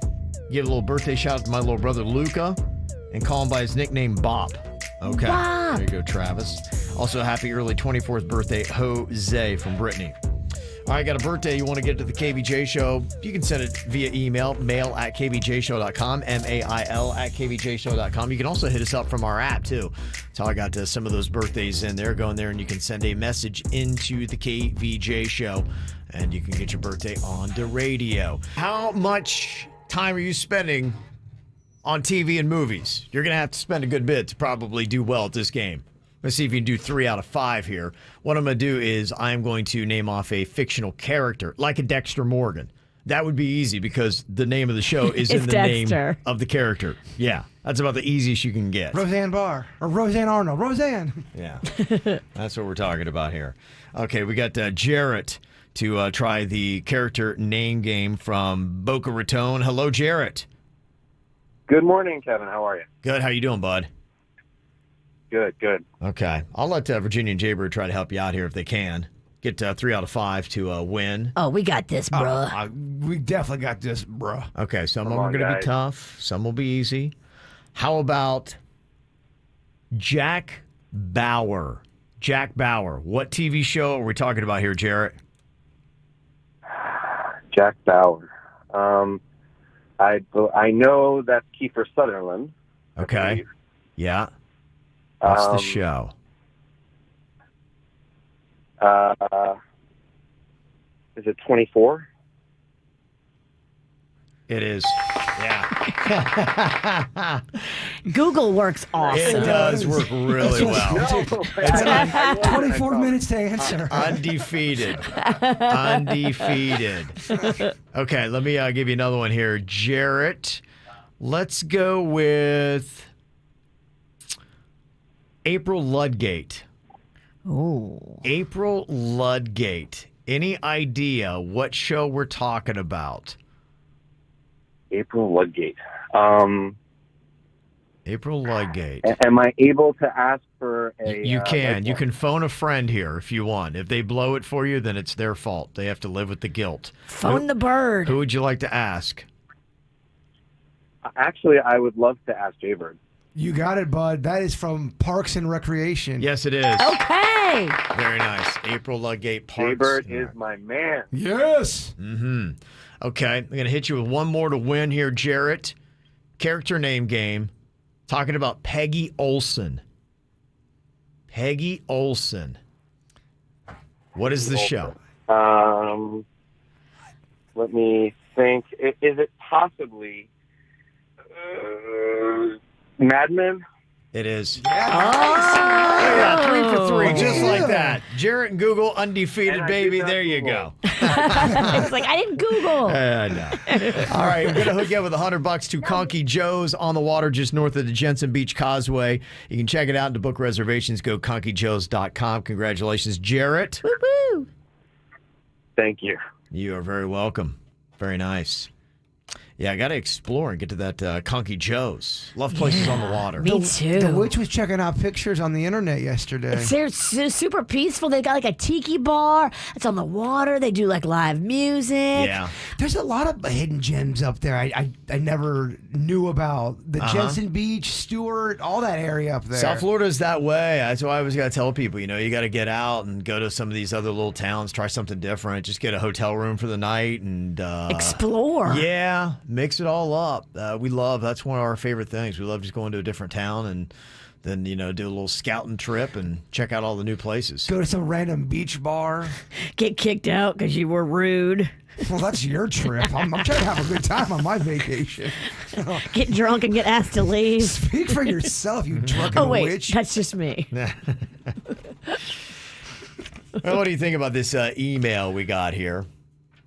give a little birthday shout out to my little brother Luca and call him by his nickname Bop. Okay. Bop. There you go, Travis. Also, happy early 24th birthday, Jose from Brittany. All right, got a birthday you want to get to the KVJ show, you can send it via email, mail@kvjshow.com, mail@kvjshow.com. You can also hit us up from our app, too. That's how I got to some of those birthdays in there. Go in there and you can send a message into the KVJ show, and you can get your birthday on the radio. How much time are you spending on TV and movies? You're going to have to spend a good bit to probably do well at this game. Let's see if you can do 3 out of 5 here. What I'm going to do is I'm going to name off a fictional character, like a Dexter Morgan. That would be easy because the name of the show is in the Dexter. name of the character. Yeah, that's about the easiest you can get. Roseanne Barr. Or Roseanne Arnold. Roseanne. Yeah, that's what we're talking about here. Okay, we got Jarrett to try the character name game from Boca Raton. Hello, Jarrett. Good morning, Kevin. How are you? Good. How you doing, bud? Good. Okay. I'll let Virginia and Jaybird try to help you out here if they can. Get 3 out of 5 to win. Oh, we got this, bruh. We definitely got this, bruh. Okay, some of Come them are on, going to be guys. tough. Some will be easy. How about Jack Bauer? Jack Bauer. What TV show are we talking about here, Jarrett? Jack Bauer. I know that's Kiefer Sutherland. I Okay. believe. Yeah. What's the Um, show? Is it 24? It is. Yeah. Google works It awesome. does work really well. No, 24 minutes to answer. Undefeated. Undefeated. Okay, let me give you another one here. Jarrett, let's go with April Ludgate. Ooh. April Ludgate. Any idea what show we're talking about? April Ludgate. April Ludgate. Am I able to ask for a... You can. like You one? can phone a friend here if you want. If they blow it for you, then it's their fault. They have to live with the guilt. Phone the bird. Who would you like to ask? Actually, I would love to ask Jaybird. You got it, bud. That is from Parks and Recreation. Yes, it is. Okay. Very nice. April Ludgate Parks. Jaybird is my man. Yes. Mm-hmm. Okay, I'm going to hit you with one more to win here, Jarrett. Character name game. Talking about Peggy Olson. Peggy Olson. What is the show? Let me think. Is it possibly Mad Men? It is. Oh. 3 for 3, just like that. Jarrett and Google, undefeated, And I baby. did not There you Google. go. It's like, I didn't Google. No. All right, we're going to hook you up with $100 to Conky Joe's on the water just north of the Jensen Beach Causeway. You can check it out and to book reservations. Go conkyjoes.com. Congratulations, Jarrett. Woo-woo. Thank you. You are very welcome. Very nice. Yeah, I got to explore and get to that Conky Joe's. Love places on the water. Me too. The witch was checking out pictures on the internet yesterday. They're super peaceful. They got like a tiki bar. It's on the water. They do like live music. Yeah. There's a lot of hidden gems up there I never knew about. The Jensen Beach, Stewart, all that area up there. South Florida's that way. That's why I always got to tell people, you got to get out and go to some of these other little towns, try something different. Just get a hotel room for the night and Explore. Yeah, mix it all up. That's one of our favorite things. We love just going to a different town and then, do a little scouting trip and check out all the new places. Go to some random beach bar. Get kicked out because you were rude. Well, that's your trip. I'm trying to have a good time on my vacation. Get drunk and get asked to leave. Speak for yourself, you drunken Oh, wait. witch. That's just me. Well, what do you think about this email we got here?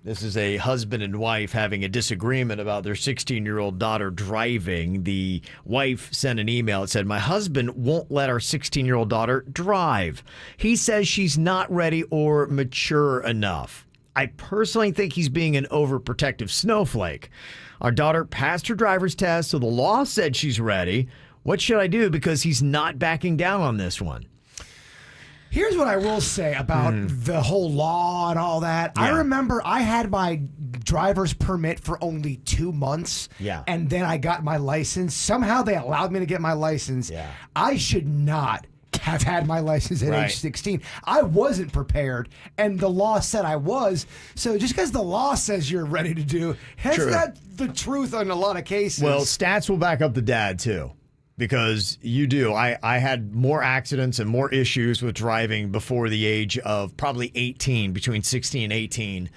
This is a husband and wife having a disagreement about their 16-year-old daughter driving. The wife sent an email. It said, "My husband won't let our 16-year-old daughter drive. He says she's not ready or mature enough. I personally think he's being an overprotective snowflake. Our daughter passed her driver's test, so the law said she's ready. What should I do? Because he's not backing down on this one." Here's what I will say about the whole law and all that. Yeah. I remember I had my driver's permit for only 2 months. Yeah. And then I got my license. Somehow they allowed me to get my license. Yeah. I should not have had my license at Right. age 16. I wasn't prepared, and the law said I was. So just because the law says you're ready to do, that's True. not the truth in a lot of cases. Well, stats will back up the dad, too. Because you do. I had more accidents and more issues with driving before the age of probably 18, between 16 and 18,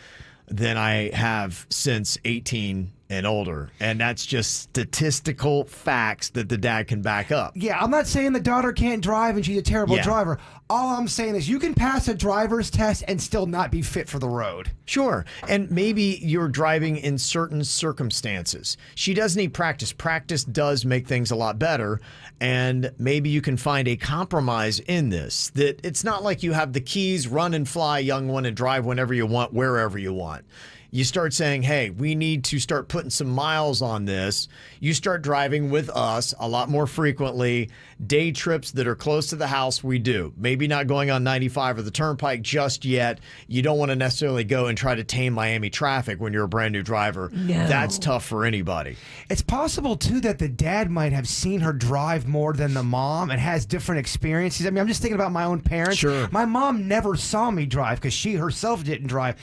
than I have since 18 and older. And that's just statistical facts that the dad can back up. Yeah, I'm not saying the daughter can't drive and she's a terrible Yeah. driver. All I'm saying is you can pass a driver's test and still not be fit for the road. Sure. And maybe you're driving in certain circumstances. She does need practice. Practice does make things a lot better. And maybe you can find a compromise in this, that it's not like you have the keys, run and fly, young one, and drive whenever you want, wherever you want. You start saying, hey, we need to start putting some miles on this. You start driving with us a lot more frequently. Day trips that are close to the house, we do. Maybe not going on 95 or the Turnpike just yet. You don't want to necessarily go and try to tame Miami traffic when you're a brand new driver. No. That's tough for anybody. It's possible, too, that the dad might have seen her drive more than the mom and has different experiences. I mean, I'm just thinking about my own parents. Sure. My mom never saw me drive because she herself didn't drive.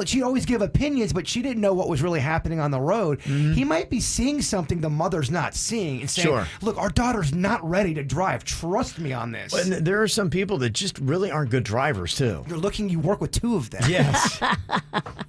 She'd always give opinions, but she didn't know what was really happening on the road. He might be seeing something the mother's not seeing and saying, Sure. look, our daughter's not ready to drive. Trust me on this. And there are some people that just really aren't good drivers, too. You work with 2 of them. Yes.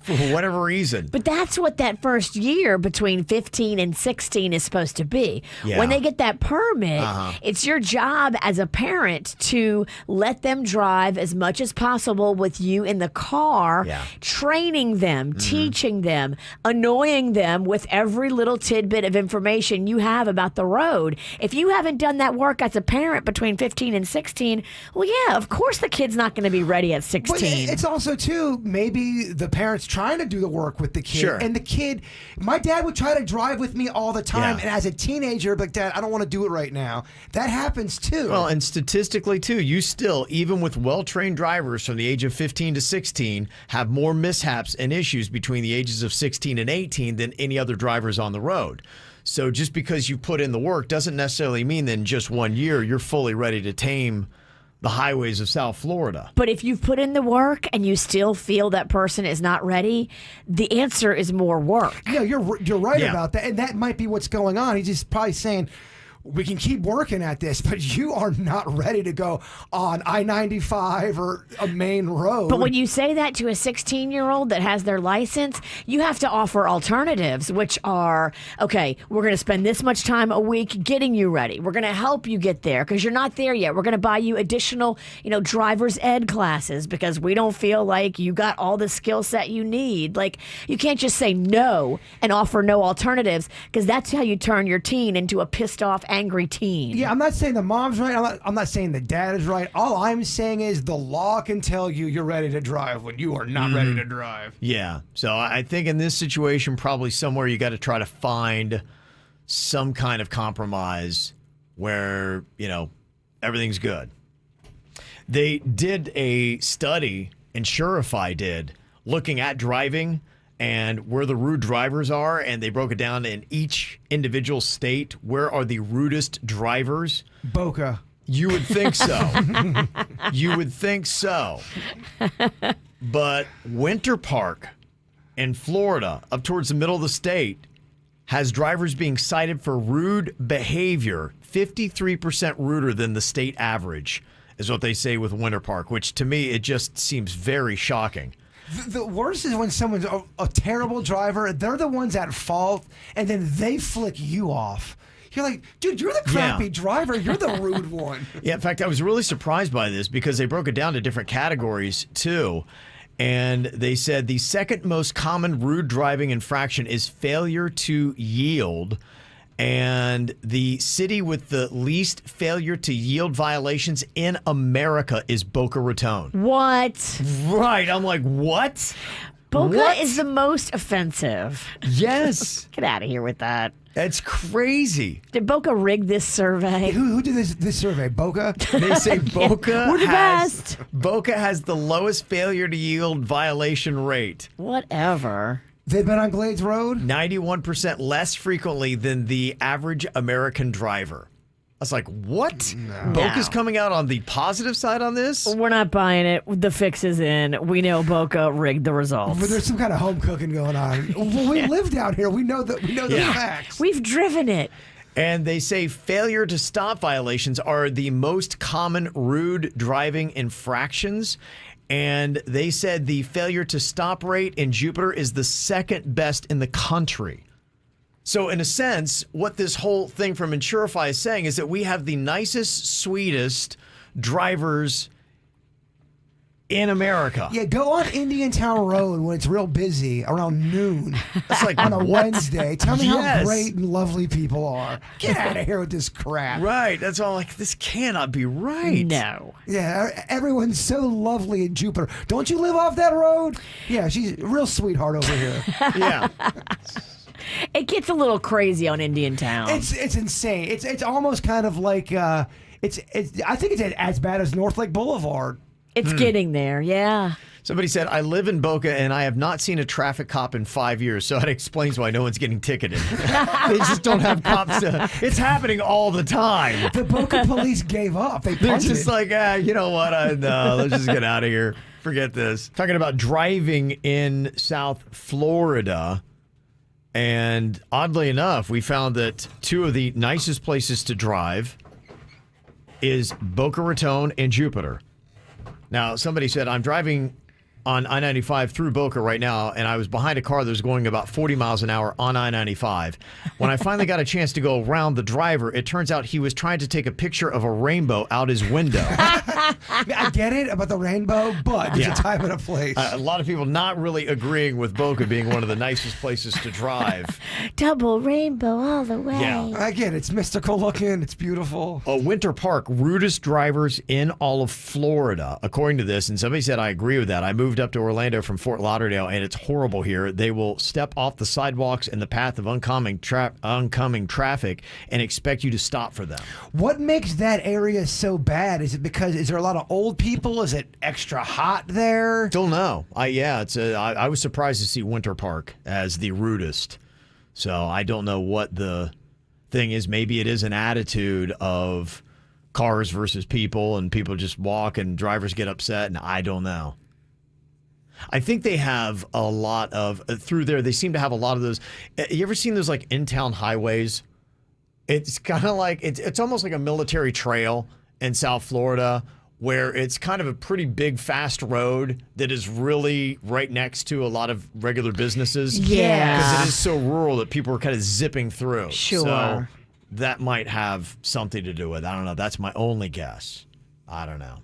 For whatever reason. But that's what that first year between 15 and 16 is supposed to be. Yeah. When they get that permit, it's your job as a parent to let them drive as much as possible with you in the car, Yeah. training them, teaching them, annoying them with every little tidbit of information you have about the road. If you haven't done that work as a parent between 15 and 16, well, yeah, of course the kid's not going to be ready at 16. But it's also, too, maybe the parents trying to do the work with the kid. Sure. And the kid, my dad would try to drive with me all the time. Yeah. And as a teenager, like, Dad, I don't want to do it right now. That happens, too. Well, and statistically, too, you still, even with well-trained drivers from the age of 15 to 16, have more mishaps and issues between the ages of 16 and 18 than any other drivers on the road. So just because you put in the work doesn't necessarily mean that in just 1 year you're fully ready to tame the highways of South Florida. But if you've put in the work and you still feel that person is not ready, the answer is more work. Yeah, you're right Yeah. about that. And that might be what's going on. He's just probably saying, we can keep working at this, but you are not ready to go on I-95 or a main road. But when you say that to a 16-year-old that has their license, you have to offer alternatives, which are, okay, we're going to spend this much time a week getting you ready. We're going to help you get there because you're not there yet. We're going to buy you additional, driver's ed classes because we don't feel like you got all the skill set you need. Like, you can't just say no and offer no alternatives because that's how you turn your teen into a pissed off, angry teen. Yeah, I'm not saying the mom's right. I'm not saying the dad is right. All I'm saying is the law can tell you you're ready to drive when you are not ready to drive. Yeah. So I think in this situation, probably somewhere you got to try to find some kind of compromise where, everything's good. They did a study, Insurify did, looking at driving and where the rude drivers are, and they broke it down in each individual state. Where are the rudest drivers? Boca. You would think so. You would think so. But Winter Park in Florida, up towards the middle of the state, has drivers being cited for rude behavior, 53% ruder than the state average, is what they say with Winter Park, which to me, it just seems very shocking. The worst is when someone's a terrible driver, they're the ones at fault, and then they flick you off. You're like, dude, you're the crappy driver. You're the rude one. Yeah, in fact, I was really surprised by this because they broke it down to different categories, too. And they said the second most common rude driving infraction is failure to yield. And the city with the least failure to yield violations in America is Boca Raton. What? Right. I'm like, what? Boca What? is the most offensive. Yes. Get out of here with that. That's crazy. Did Boca rig this survey? Who did this survey? Boca? They say Boca We're the best. Boca has the lowest failure to yield violation rate. Whatever. They've been on Glades Road? 91% less frequently than the average American driver. I was like, what? No. Boca's coming out on the positive side on this? We're not buying it. The fix is in. We know Boca rigged the results. But there's some kind of home cooking going on. Well, we live down here. We know the facts. We've driven it. And they say failure to stop violations are the most common rude driving infractions. And they said the failure to stop rate in Jupiter is the second best in the country. So in a sense, what this whole thing from Insurify is saying is that we have the nicest, sweetest drivers in America. Yeah, go on Indiantown Road when it's real busy around noon. It's like on a what? Wednesday. Tell me Yes. how great and lovely people are. Get out of here with this crap. Right. That's all like, this cannot be right. No. Yeah, everyone's so lovely in Jupiter. Don't you live off that road? Yeah, she's a real sweetheart over here. Yeah. It gets a little crazy on Indiantown. It's insane. It's almost kind of like I think it's as bad as North Lake Boulevard. It's getting there, yeah. Somebody said, I live in Boca and I have not seen a traffic cop in 5 years, so that explains why no one's getting ticketed. They just don't have cops. It's happening all the time. The Boca police gave up. They're just like, you know what? No, let's just get out of here. Forget this. Talking about driving in South Florida. And oddly enough, we found that two of the nicest places to drive is Boca Raton and Jupiter. Now, somebody said, I'm driving on I-95 through Boca right now, and I was behind a car that was going about 40 miles an hour on I-95. When I finally got a chance to go around the driver, it turns out he was trying to take a picture of a rainbow out his window. I get it about the rainbow, but there's a time and a place. A lot of people not really agreeing with Boca being one of the nicest places to drive. Double rainbow all the way. Yeah. I get it. It's mystical looking. It's beautiful. Winter Park, rudest drivers in all of Florida, according to this. And somebody said, I agree with that. I moved up to Orlando from Fort Lauderdale, and it's horrible here. They will step off the sidewalks in the path of oncoming traffic and expect you to stop for them. What makes that area so bad? Is there a lot of old people? Is it extra hot there? Don't know. I was surprised to see Winter Park as the rudest. So I don't know what the thing is. Maybe it is an attitude of cars versus people, and people just walk and drivers get upset, and I don't know. I think they have a lot of, through there, they seem to have a lot of those. You ever seen those like in-town highways? It's kind of like it's almost like a military trail in South Florida where it's kind of a pretty big, fast road that is really right next to a lot of regular businesses. Yeah. Because it is so rural that people are kind of zipping through. Sure. So that might have something to do with it. I don't know. That's my only guess. I don't know.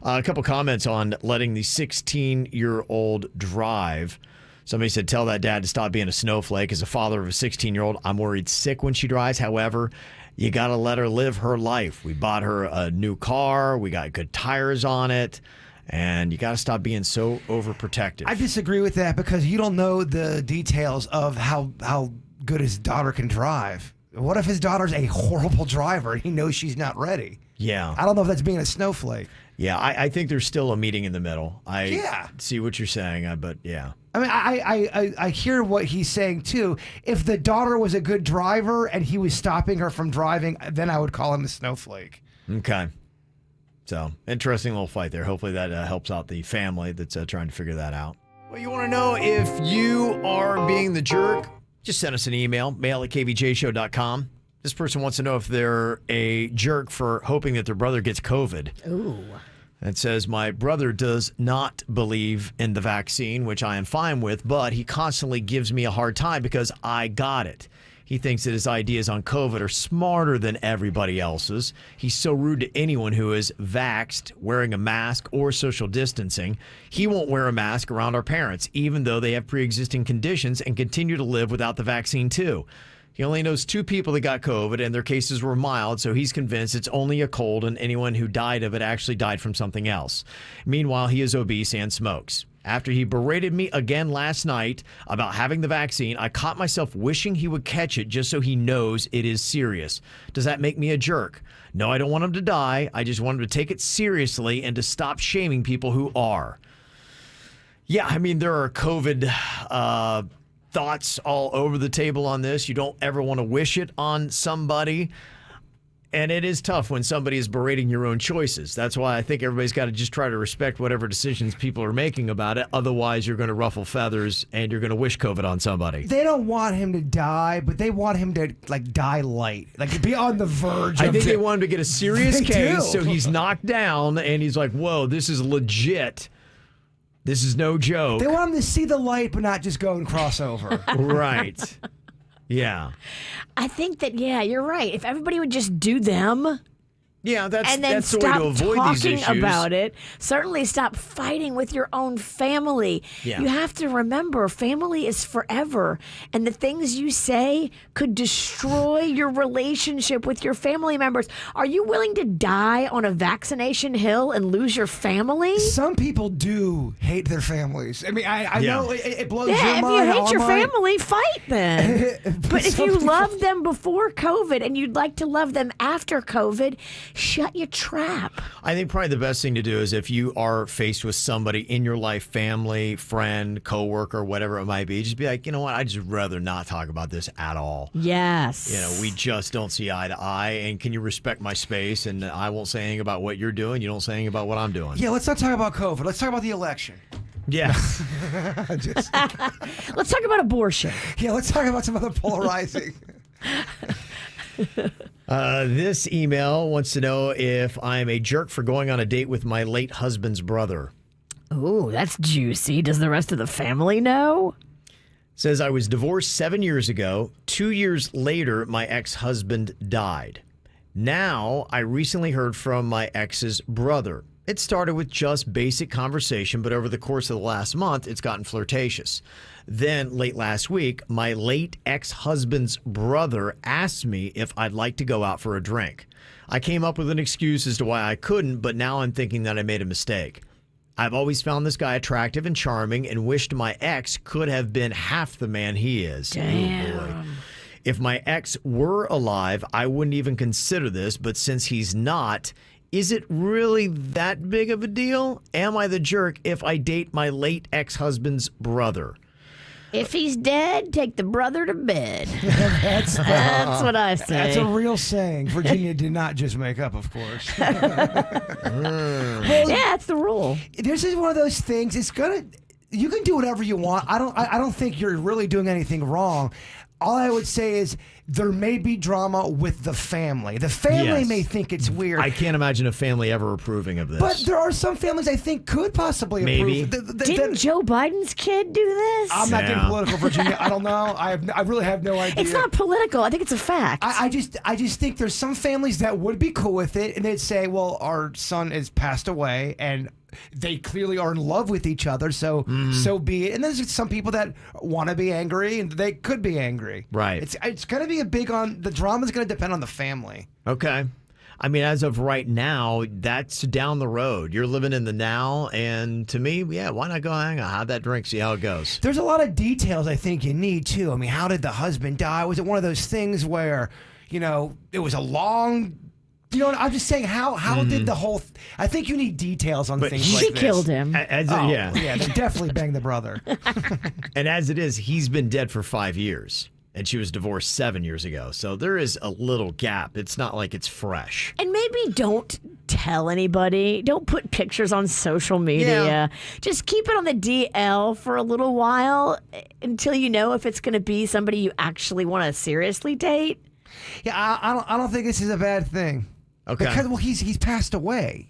A couple comments on letting the 16-year-old drive. Somebody said, tell that dad to stop being a snowflake. As a father of a 16-year-old, I'm worried sick when she drives. However, you got to let her live her life. We bought her a new car. We got good tires on it. And you got to stop being so overprotective. I disagree with that because you don't know the details of how good his daughter can drive. What if his daughter's a horrible driver and he knows she's not ready? Yeah. I don't know if that's being a snowflake. Yeah, I think there's still a meeting in the middle. Yeah. See what you're saying, but yeah. I mean, I hear what he's saying, too. If the daughter was a good driver and he was stopping her from driving, then I would call him a snowflake. Okay. So, interesting little fight there. Hopefully that helps out the family that's trying to figure that out. Well, you want to know if you are being the jerk? Just send us an email, mail@kvjshow.com. This person wants to know if they're a jerk for hoping that their brother gets COVID. Ooh. It says, my brother does not believe in the vaccine, which I am fine with, but he constantly gives me a hard time because I got it. He thinks that his ideas on COVID are smarter than everybody else's. He's so rude to anyone who is vaxxed, wearing a mask, or social distancing. He won't wear a mask around our parents, even though they have pre-existing conditions and continue to live without the vaccine too. He only knows 2 people that got COVID, and their cases were mild, so he's convinced it's only a cold, and anyone who died of it actually died from something else. Meanwhile, he is obese and smokes. After he berated me again last night about having the vaccine, I caught myself wishing he would catch it just so he knows it is serious. Does that make me a jerk? No, I don't want him to die. I just want him to take it seriously and to stop shaming people who are. Yeah, I mean, there are COVID thoughts all over the table on this. You don't ever want to wish it on somebody. And it is tough when somebody is berating your own choices. That's why I think everybody's got to just try to respect whatever decisions people are making about it. Otherwise, you're going to ruffle feathers and you're going to wish COVID on somebody. They don't want him to die, but they want him to die light, like be on the verge. I think they want him to get a serious They case do. so he's knocked down and he's like, whoa, this is legit. This is no joke. They want him to see the light, but not just go and cross over. Right. Yeah. I think that, yeah, you're right. If everybody would just do them Yeah, and then that's the way to stop avoid these talking issues. about it, certainly stop fighting with your own family. Yeah. You have to remember, family is forever, and the things you say could destroy your relationship with your family members. Are you willing to die on a vaccination hill and lose your family? Some people do hate their families. I mean, I Yeah. know it blows Yeah, your if mind. you hate all your mine. family, fight then. But if some you people- loved them before COVID and you'd like to love them after COVID, shut your trap. I think probably the best thing to do is if you are faced with somebody in your life, family, friend, coworker, whatever it might be, just be like, you know what, I'd just rather not talk about this at all. Yes. You know, we just don't see eye to eye, and can you respect my space? And I won't say anything about what you're doing. You don't say anything about what I'm doing. Yeah, let's not talk about COVID. Let's talk about the election. Yeah. Just, Let's talk about abortion. yeah, let's talk about some other polarizing. This email wants to know if I'm a jerk for going on a date with my late husband's brother. Ooh, that's juicy. Does the rest of the family know? Says I was divorced 7 years ago. 2 years later, my ex-husband died. Now, I recently heard from my ex's brother. It started with just basic conversation, but over the course of the last month, it's gotten flirtatious. Then, late last week, my late ex-husband's brother asked me if I'd like to go out for a drink. I came up with an excuse as to why I couldn't, but now I'm thinking that I made a mistake. I've always found this guy attractive and charming and wished my ex could have been half the man he is. Damn. Oh, boy. If my ex were alive, I wouldn't even consider this, but since he's not, is it really that big of a deal? Am I the jerk if I date my late ex-husband's brother? If he's dead, take the brother to bed. That's That's what I say. That's a real saying. Virginia did not just make up, of course. Yeah, that's the rule. This is one of those things. You can do whatever you want. I don't think you're really doing anything wrong. All I would say is there may be drama with the family. The family Yes. may think it's weird. I can't imagine a family ever approving of this. but there are some families I think could possibly Maybe. approve. Didn't Joe Biden's kid do this? I'm not getting Yeah. political, Virginia. I don't know. I really have no idea. It's not political. I think it's a fact. I just think there's some families that would be cool with it, and they'd say, "Well, our son has passed away, and they clearly are in love with each other, so so be it." And there's some people that want to be angry, and they could be angry. Right. It's going to be a big on the drama's going to depend on the family. Okay. I mean, as of right now, that's down the road. You're living in the now, and to me, yeah, why not go hang out, have that drink, see how it goes. There's a lot of details I think you need too. I mean, how did the husband die? Was it one of those things where, it was a long. I'm just saying, how did the whole? I think you need details on things she like this. killed him. Yeah. Yeah, they definitely banged the brother. And as it is, he's been dead for 5 years, and she was divorced 7 years ago. So there is a little gap. It's not like it's fresh. And maybe don't tell anybody. Don't put pictures on social media. Yeah. Just keep it on the DL for a little while until you know if it's going to be somebody you actually want to seriously date. Yeah, I don't think this is a bad thing. Okay. Because he's passed away.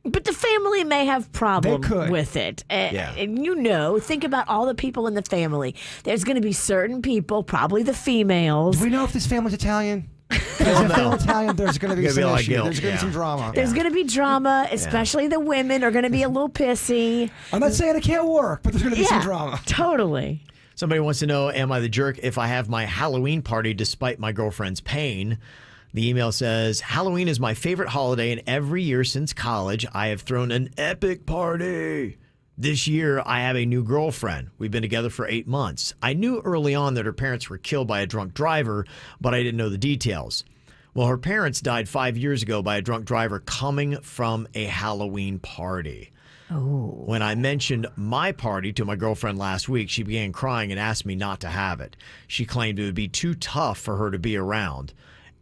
But the family may have problems could. with it. Yeah. And think about all the people in the family. There's going to be certain people, probably the females. Do we know if this family's Italian? Because if no. they're Italian, there's going to be Gonna be some like issue. guilt, There's going to yeah. be some drama. There's going to be drama, especially the women are going to be a little pissy. I'm not saying it can't work, but there's going to be some drama. Totally. Somebody wants to know, am I the jerk if I have my Halloween party despite my girlfriend's pain? The email says, Halloween is my favorite holiday, and every year since college, I have thrown an epic party. This year, I have a new girlfriend. We've been together for 8 months. I knew early on that her parents were killed by a drunk driver, but I didn't know the details. Well, her parents died 5 years ago by a drunk driver coming from a Halloween party. When I mentioned my party to my girlfriend last week, she began crying and asked me not to have it. She claimed it would be too tough for her to be around.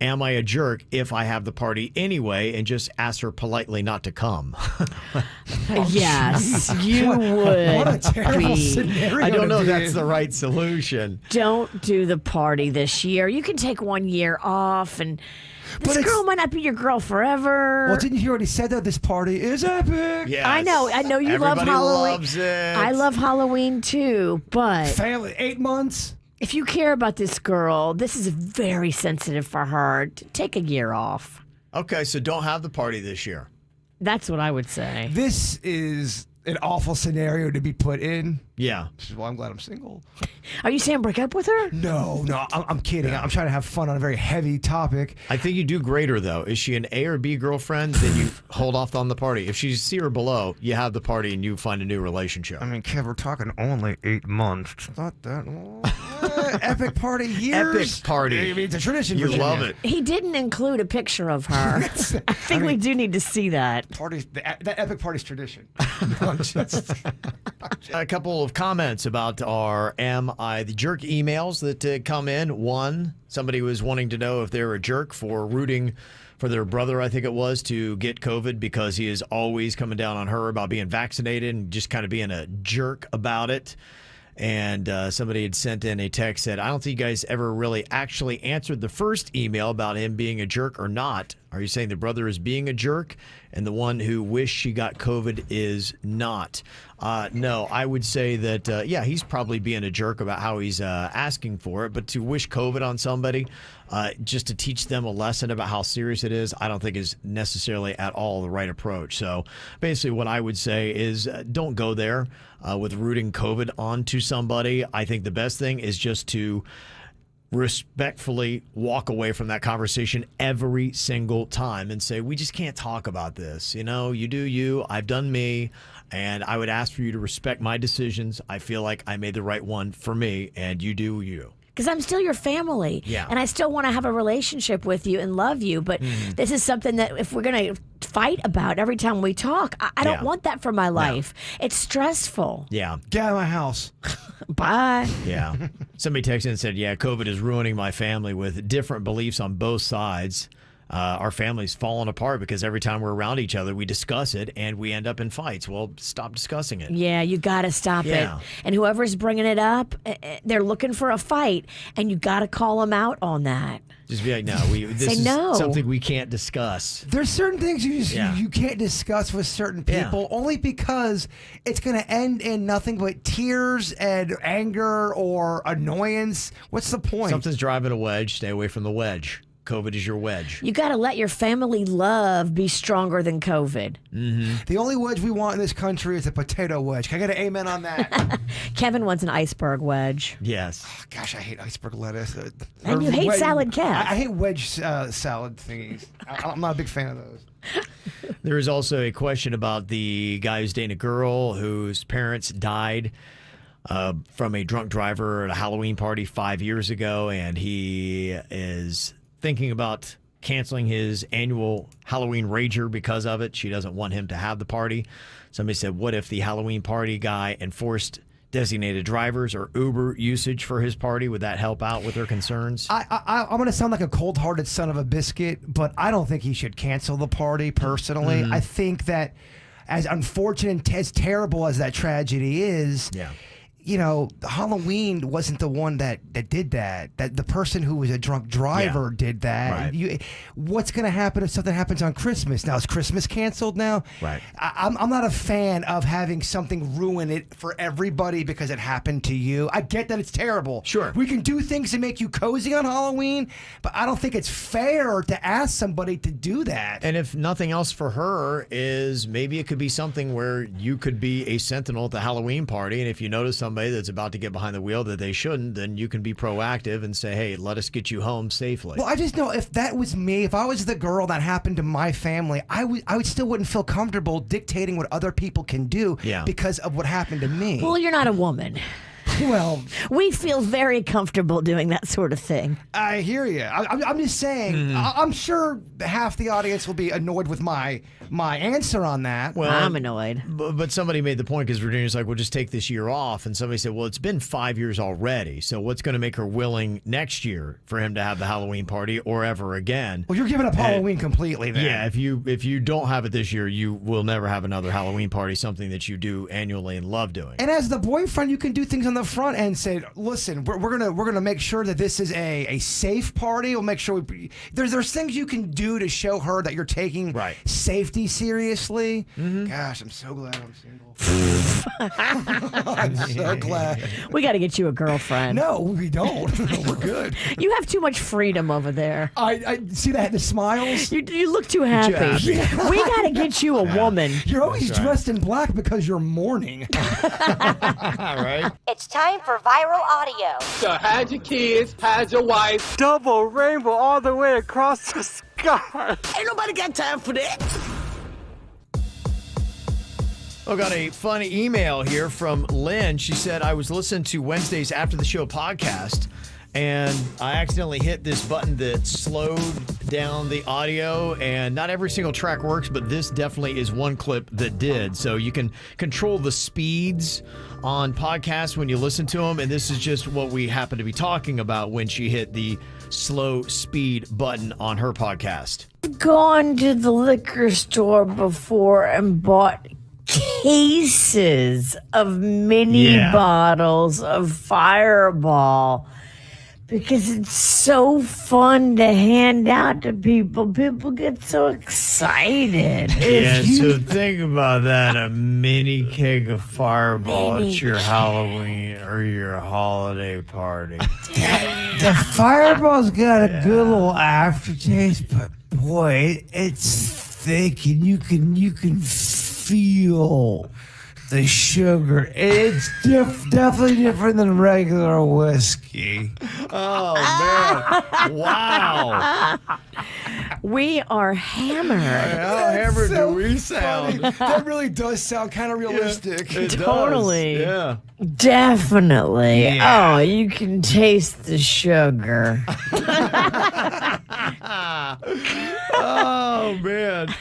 Am I a jerk if I have the party anyway and just ask her politely not to come? Yes, you would. What a terrible be. scenario. I don't know if to that's be the in. right solution. Don't do the party this year. You can take 1 year off, and this it's- girl might not be your girl forever. Well, didn't you already said that this party is epic? Yes. I know you love Everybody Halloween. loves it. I love Halloween too, but Family, 8 months. if you care about this girl, this is very sensitive for her. Take a year off. Okay, so don't have the party this year. That's what I would say. This is an awful scenario to be put in. Yeah. Which is why I'm glad I'm single. Are you saying break up with her? No, I'm kidding. I'm trying to have fun on a very heavy topic. I think you do greater, though. Is she an A or B girlfriend? Then you hold off on the party. If she's C or below, you have the party and you find a new relationship. I mean, Kev, we're talking only 8 months. It's not that long. Epic party years. Epic party. I mean, it's a tradition. You Virginia. love it. He didn't include a picture of her. I think we do need to see that. Parties, that epic party's tradition. No, just, A couple of comments about our Am I the Jerk emails that come in. One, somebody was wanting to know if they're a jerk for rooting for their brother, I think it was, to get COVID because he is always coming down on her about being vaccinated and just kind of being a jerk about it. And somebody had sent in a text that I don't think you guys ever really actually answered the first email about him being a jerk or not. Are you saying the brother is being a jerk and the one who wished she got COVID is not? No, I would say that, yeah, he's probably being a jerk about how he's asking for it. But to wish COVID on somebody just to teach them a lesson about how serious it is, I don't think is necessarily at all the right approach. So basically what I would say is don't go there with rooting COVID onto somebody. I think the best thing is just to respectfully walk away from that conversation every single time and say, we just can't talk about this. You know, you do you, I've done me, and I would ask for you to respect my decisions. I feel like I made the right one for me, and you do you. Because I'm still your family. Yeah. And I still want to have a relationship with you and love you. But this is something that if we're going to fight about every time we talk, I don't Yeah. want that for my life. It's stressful. Yeah. get out of my house. Bye. Yeah. Somebody texted and said, yeah, COVID is ruining my family with different beliefs on both sides. our family's fallen apart because every time we're around each other, we discuss it and we end up in fights. Well, stop discussing it. Yeah, you got to stop Yeah. it. And whoever's bringing it up, they're looking for a fight, and you got to call them out on that. Just be like, no, this Say is no. something we can't discuss. There's certain things Yeah. you can't discuss with certain people Yeah. only because it's going to end in nothing but tears and anger or annoyance. What's the point? Something's driving a wedge. Stay away from the wedge. COVID is your wedge. You got to let your family love be stronger than COVID. The only wedge we want in this country is a potato wedge. Can I get an amen on that? Kevin wants an iceberg wedge. Yes. Gosh, I hate iceberg lettuce. And you hate salad cap. I hate wedge salad thingies. I'm not a big fan of those. There is also a question about the guy who's dating a girl whose parents died from a drunk driver at a Halloween party 5 years ago, and he is thinking about canceling his annual Halloween rager because of it. She doesn't want him to have the party. Somebody said, what if the Halloween party guy enforced designated drivers or Uber usage for his party? Would that help out with their concerns? I'm going to sound like a cold-hearted son of a biscuit, but I don't think he should cancel the party personally. I think that as unfortunate, as terrible as that tragedy is, Yeah. you know, Halloween wasn't the one that did that. That the person who was a drunk driver did that. Right. What's going to happen if something happens on Christmas? Now, is Christmas canceled now? Right. I'm not a fan of having something ruin it for everybody because it happened to you. I get that it's terrible. Sure. We can do things to make you cozy on Halloween, but I don't think it's fair to ask somebody to do that. And if nothing else for her is maybe it could be something where you could be a sentinel at the Halloween party, and if you notice somebody that's about to get behind the wheel that they shouldn't, then you can be proactive and say, hey, let us get you home safely. Well, I just know if that was me, if I was the girl that happened to my family, I would still wouldn't feel comfortable dictating what other people can do because of what happened to me. Well, you're not a woman. Well, We feel very comfortable doing that sort of thing. I hear you. I'm just saying. I'm sure half the audience will be annoyed with my answer on that. Well, I'm annoyed. But somebody made the point because Virginia's like, well, just take this year off. And somebody said, well, it's been 5 years already. So what's going to make her willing next year for him to have the Halloween party or ever again? Well, you're giving up Halloween completely then. Yeah, if you don't have it this year, you will never have another Halloween party, something that you do annually and love doing. And as the boyfriend, you can do things on the front end. Say, listen, we're gonna make sure that this is a safe party. We'll make sure there's things you can do to show her that you're taking safety seriously. Gosh, I'm so glad I'm single. I'm so glad. We got to get you a girlfriend. No, we don't. We're good. You have too much freedom over there. I see that the smiles. You look too happy. We got to get you a woman. You're always dressed in black because you're mourning. Right? It's time for viral audio. So hide your kids, hide your wife. Double rainbow all the way across the sky. Ain't nobody got time for that. I got a funny email here from Lynn. She said, I was listening to Wednesday's After the Show podcast, and I accidentally hit this button that slowed down the audio, and not every single track works, but this definitely is one clip that did. So you can control the speeds on podcasts when you listen to them, and this is just what we happen to be talking about when she hit the slow speed button on her podcast. Gone to the liquor store before and bought cases of mini bottles of Fireball because it's so fun to hand out to people. People get so excited. So think about that, a mini keg of Fireball at your Halloween or your holiday party. The Fireball's got a good little aftertaste, but boy, it's thick and you can feel the sugar. It's definitely different than regular whiskey. Oh, man. Wow. We are hammered. How hammered do we sound? That really does sound kind of realistic. It does. Totally. Yeah. Definitely. Yeah. Oh, you can taste the sugar. Oh, man.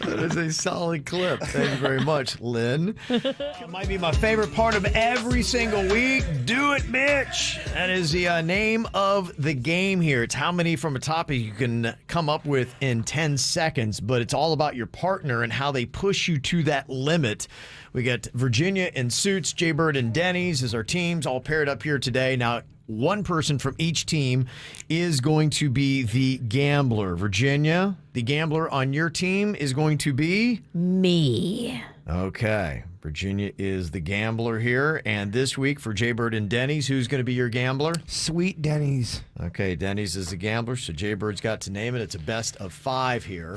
That is a solid clip. Thank you very much, Lynn. It might be my favorite part of every single week. Do it, bitch. That is the name of the game here. It's how many from a topic you can come up with in 10 seconds, but it's all about your partner and how they push you to that limit. We got Virginia and Suits, Jaybird and Denny's as our teams all paired up here today. Now, one person from each team is going to be the gambler. Virginia, the gambler on your team is going to be? Me. Okay. Virginia is the gambler here. And this week for Jaybird and Denny's, who's going to be your gambler? Sweet Denny's. Okay, Denny's is the gambler, so Jaybird's got to name it. It's a best of 5 here.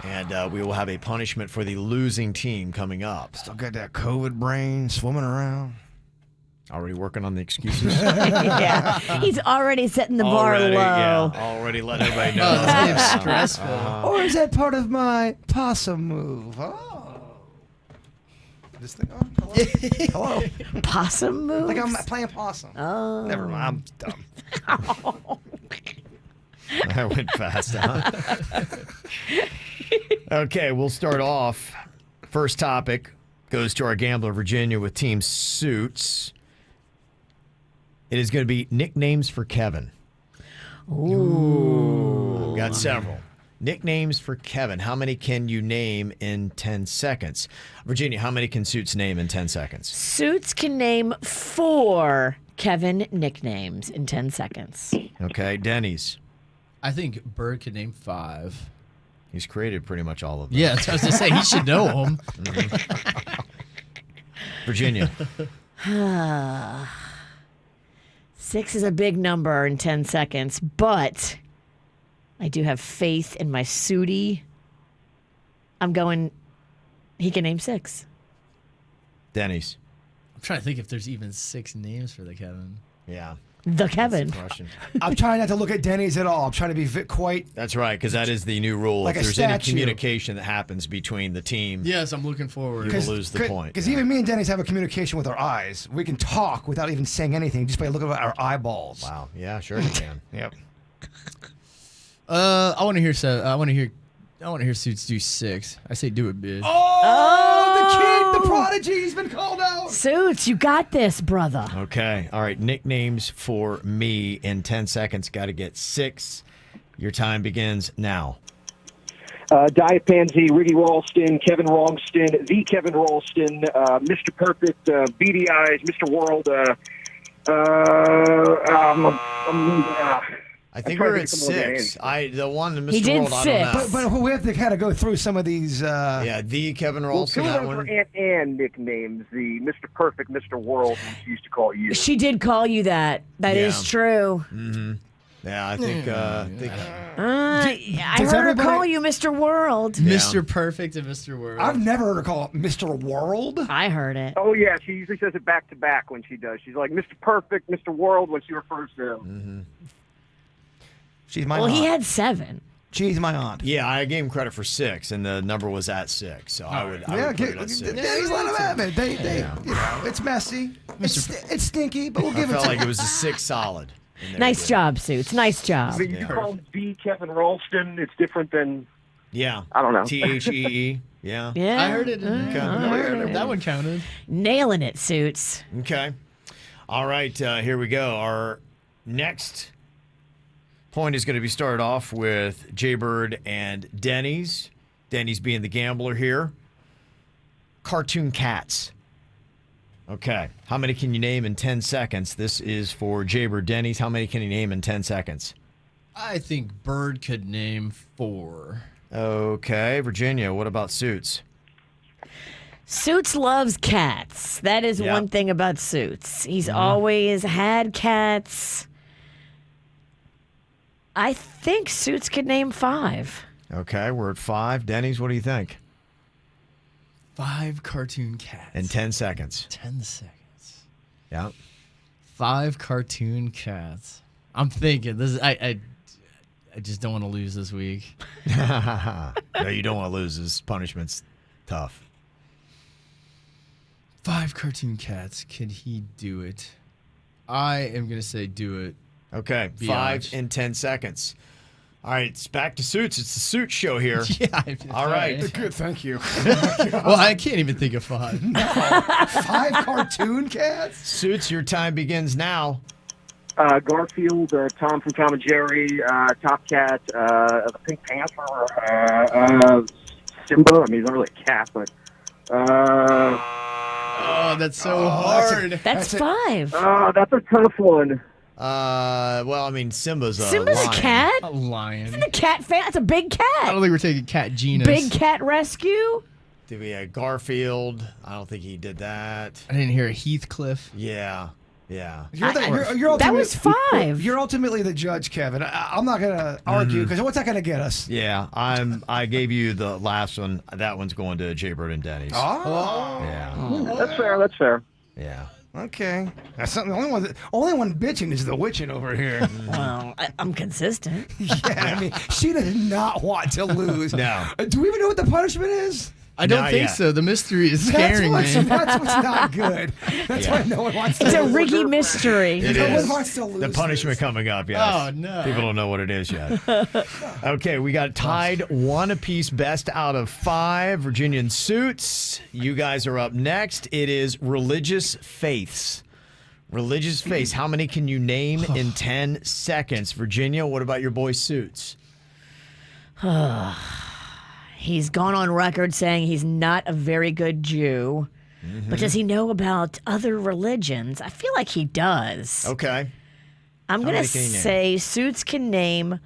And we will have a punishment for the losing team coming up. Still got that COVID brain swimming around. Already working on the excuses. Yeah. He's already setting the bar low. Yeah, already letting everybody know. It's stressful. Or is that part of my possum move? Oh. This thing on? Hello? Hello? Possum moves? Like I'm playing possum. Oh. Never mind. I'm dumb. That went fast, huh? Okay, we'll start off. First topic goes to our gambler, Virginia, with Team Suits. It is going to be nicknames for Kevin. Ooh. We've got several. Nicknames for Kevin. How many can you name in 10 seconds? Virginia, how many can Suits name in 10 seconds? Suits can name 4 Kevin nicknames in 10 seconds. Okay, Denny's. I think Bird could name 5. He's created pretty much all of them. Yeah, that's what I was going to say. He should know them. Virginia. 6 is a big number in 10 seconds, but I do have faith in my Sootie. I'm going, he can name 6. Denny's. I'm trying to think if there's even 6 names for the Kevin. Yeah. The Kevin. That's the question. I'm trying not to look at Denny's at all. I'm trying to be quite. That's right, because that is the new rule. Like if a there's any statue. communication that happens between the team, Yes, I'm looking forward. you will lose the point. Because even me and Denny's have a communication with our eyes. We can talk without even saying anything, just by looking at our eyeballs. Wow. Yeah, sure you can. Yep. I want to hear. I want to hear Suits do 6. I say do it, bitch. Oh, the kid, the prodigy, he's been called out. Suits, you got this, brother. Okay. All right. Nicknames for me in 10 seconds. Got to get 6. Your time begins now. Diet Pansy, Ricky Ralston, Kevin Wrongston, the Kevin Ralston, Mr. Perfect, Beady Eyes, Mr. World. I think I'm we're trying at to think of more 6. The one, Mr. He did World, I 6. don't know. But we have to kind of go through some of these. Yeah, the Kevin Well, Ralston, two of that those one. were Aunt Ann nicknames, the Mr. Perfect, Mr. World, which she used to call you. She did call you that. That is Yeah. true. Yeah, I think. I does heard her everybody- call you Mr. World. Mr. Perfect and Mr. World. I've never heard her call Mr. World. I heard it. Oh, yeah, she usually says it back to back when she does. She's like Mr. Perfect, Mr. World when she refers to him. She's my Well, aunt. he had 7. She's my aunt. Yeah, I gave him credit for 6, and the number was at 6. So I would put it at 6. Denny's let him have it. They you know, it's messy. It's stinky, but we'll I give it felt to like him. it was a 6 solid. in there. Nice job, Suits. Nice job. But you call him the Kevin Ralston, it's different than, Yeah. I don't know. Thee. Yeah. Yeah. I heard it. That one counted. Nailing it, Suits. Okay. All right. Here we go. Our next point is going to be started off with Jaybird and Denny's. Denny's being the gambler here. Cartoon cats. Okay. How many can you name in 10 seconds? This is for Jaybird. Denny's. How many can you name in 10 seconds? I think Bird could name 4. Okay. Virginia, what about Suits? Suits loves cats. That is Yeah. one thing about Suits. He's always had cats. I think Suits could name 5. Okay. We're at 5. Denny's, what do you think? 5 cartoon cats. In 10 seconds. 10 seconds. Yeah. 5 cartoon cats. I'm thinking this is I just don't want to lose this week. No, you don't want to lose. This punishment's tough. 5 cartoon cats. Could he do it? I am gonna say do it. Okay, Be 5 honest. in 10 seconds. All right, it's back to Suits. It's the Suits show here. Yeah. All right. Good, thank you. Well, I can't even think of 5. 5 cartoon cats? Suits, your time begins now. Garfield, Tom from Tom and Jerry, Top Cat, the Pink Panther, Simba. I mean, he's not really a cat, but. Oh, that's so hard. That's 5. That's a tough one. Well, I mean, Simba's a Simba's lion. a cat? A lion. Isn't a cat fan? That's a big I cat. don't think we're taking cat genus. Big cat rescue? Did we have Garfield? I don't think he did that. I didn't hear a Heathcliff. Yeah. That was 5. You're ultimately the judge, Kevin. I'm not going to argue because what's that going to get us? Yeah, I gave you the last one. That one's going to Jaybird and Denny's. Oh. Yeah. That's fair. That's fair. Yeah. Okay. That's something. The only one bitching is the witching over here. Well, I'm consistent. Yeah, I mean, she does not want to lose. No. Do we even know what the punishment is? I don't Not think yet. so. The mystery is scaring me. That's what's not good. That's why no one wants to It's a lose. Ricky mystery. It No is. one wants to lose The punishment coming up, yes. Oh, no. People don't know what it is yet. Okay, we got tied 1 apiece, best out of 5. Virginia and Suits. You guys are up next. It is religious faiths. Religious faiths. How many can you name in 10 seconds? Virginia, what about your boy Suits? He's gone on record saying he's not a very good Jew. But does he know about other religions? I feel like he does. Okay. I'm going to many can he name? say Suits can name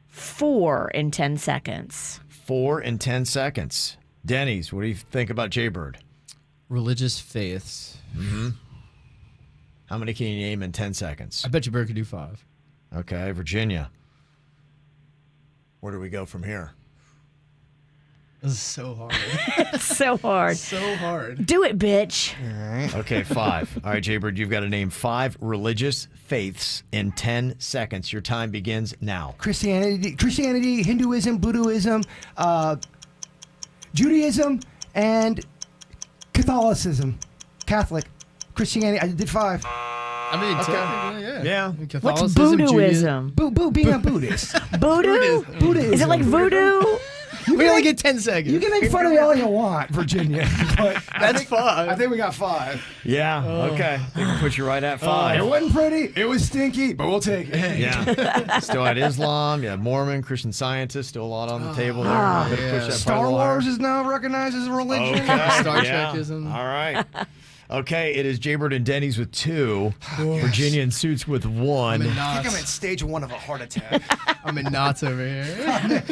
4 in 10 seconds. 4 in 10 seconds. Denny's, what do you think about Jaybird? Religious faiths. How many can you name in 10 seconds? I bet you Bird could do 5. Okay, Virginia. Where do we go from here? This is so hard. It's so hard. So hard. Do it, bitch. Okay, 5. All right, Jaybird, you've got to name 5 religious faiths in 10 seconds. Your time begins now. Christianity, Hinduism, Buddhism, Judaism, and Catholicism. Catholic. Christianity. I did 5. I mean, technically, yeah. Yeah. What's Catholicism, Buddhism? Being a Buddhist. Voodoo? Buddhism. Is it like voodoo? We only get 10 seconds. You can make fun of me all you want, Virginia. But That's 5. I think we got 5. Yeah, okay. I think we put you right at 5. It wasn't pretty. It was stinky, but we'll take it. Yeah. Still had Islam, you had Mormon, Christian Scientists, still a lot on the table there. Better push that Star part a little Wars higher. is now recognized as a religion. Okay. Star yeah. Trekism. All right. Okay, it is Jaybird and Denny's with 2. Virginia and Suits with 1. I'm in I think I'm at knots. stage 1 of a heart attack. I'm in knots over here.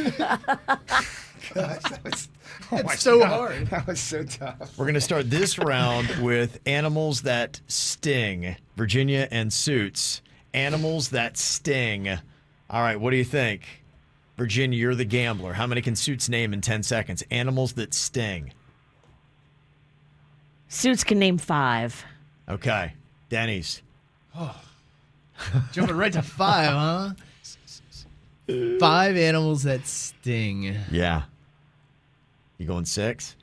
Gosh, that was, It's so hard. That was so tough. We're going to start this round with animals that sting. Virginia and Suits. Animals that sting. All right, what do you think? Virginia, you're the gambler. How many can Suits name in 10 seconds? Animals that sting. Suits can name 5. Okay. Denny's. Jumping right to 5, huh? 5 animals that sting. Yeah. You going 6?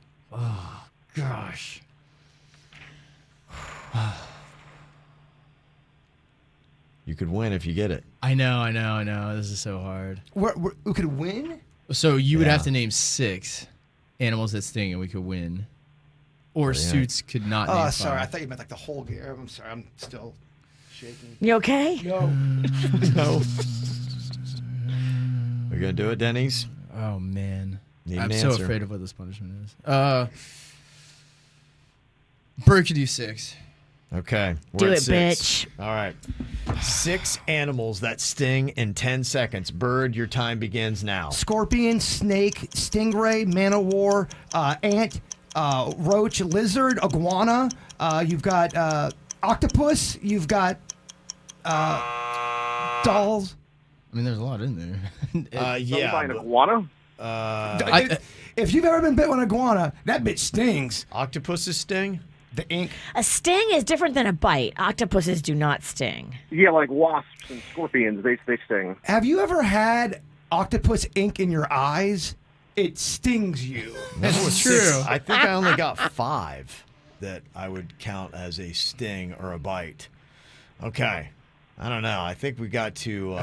Gosh. You could win if you get it. I know. This is so hard. We could win? So you would Yeah. have to name 6 animals that sting and we could win. Or Suits could not name 5. Sorry. I thought you meant like the whole game. I'm sorry. I'm still shaking. You okay? No. No. We're going to do it, Denny's? Oh, man. Need I'm an so answer. afraid of what this punishment is. Bird could do 6. Okay. Do We're at it, 6. bitch. All right. 6 animals that sting in 10 seconds. Bird, your time begins now. Scorpion, snake, stingray, man o' war, ant, roach, lizard, iguana. You've got octopus. You've got dolls. I mean, there's a lot in there. Yeah. By an but, iguana? If you've ever been bit with an iguana, that bitch stings. octopuses sting? The ink. A sting is different than a bite. Octopuses do not sting. Yeah, like wasps and scorpions, they sting. Have you ever had octopus ink in your eyes? It stings you. That's true. I think I only got 5 that I would count as a sting or a bite. Okay. I don't know. I think we got to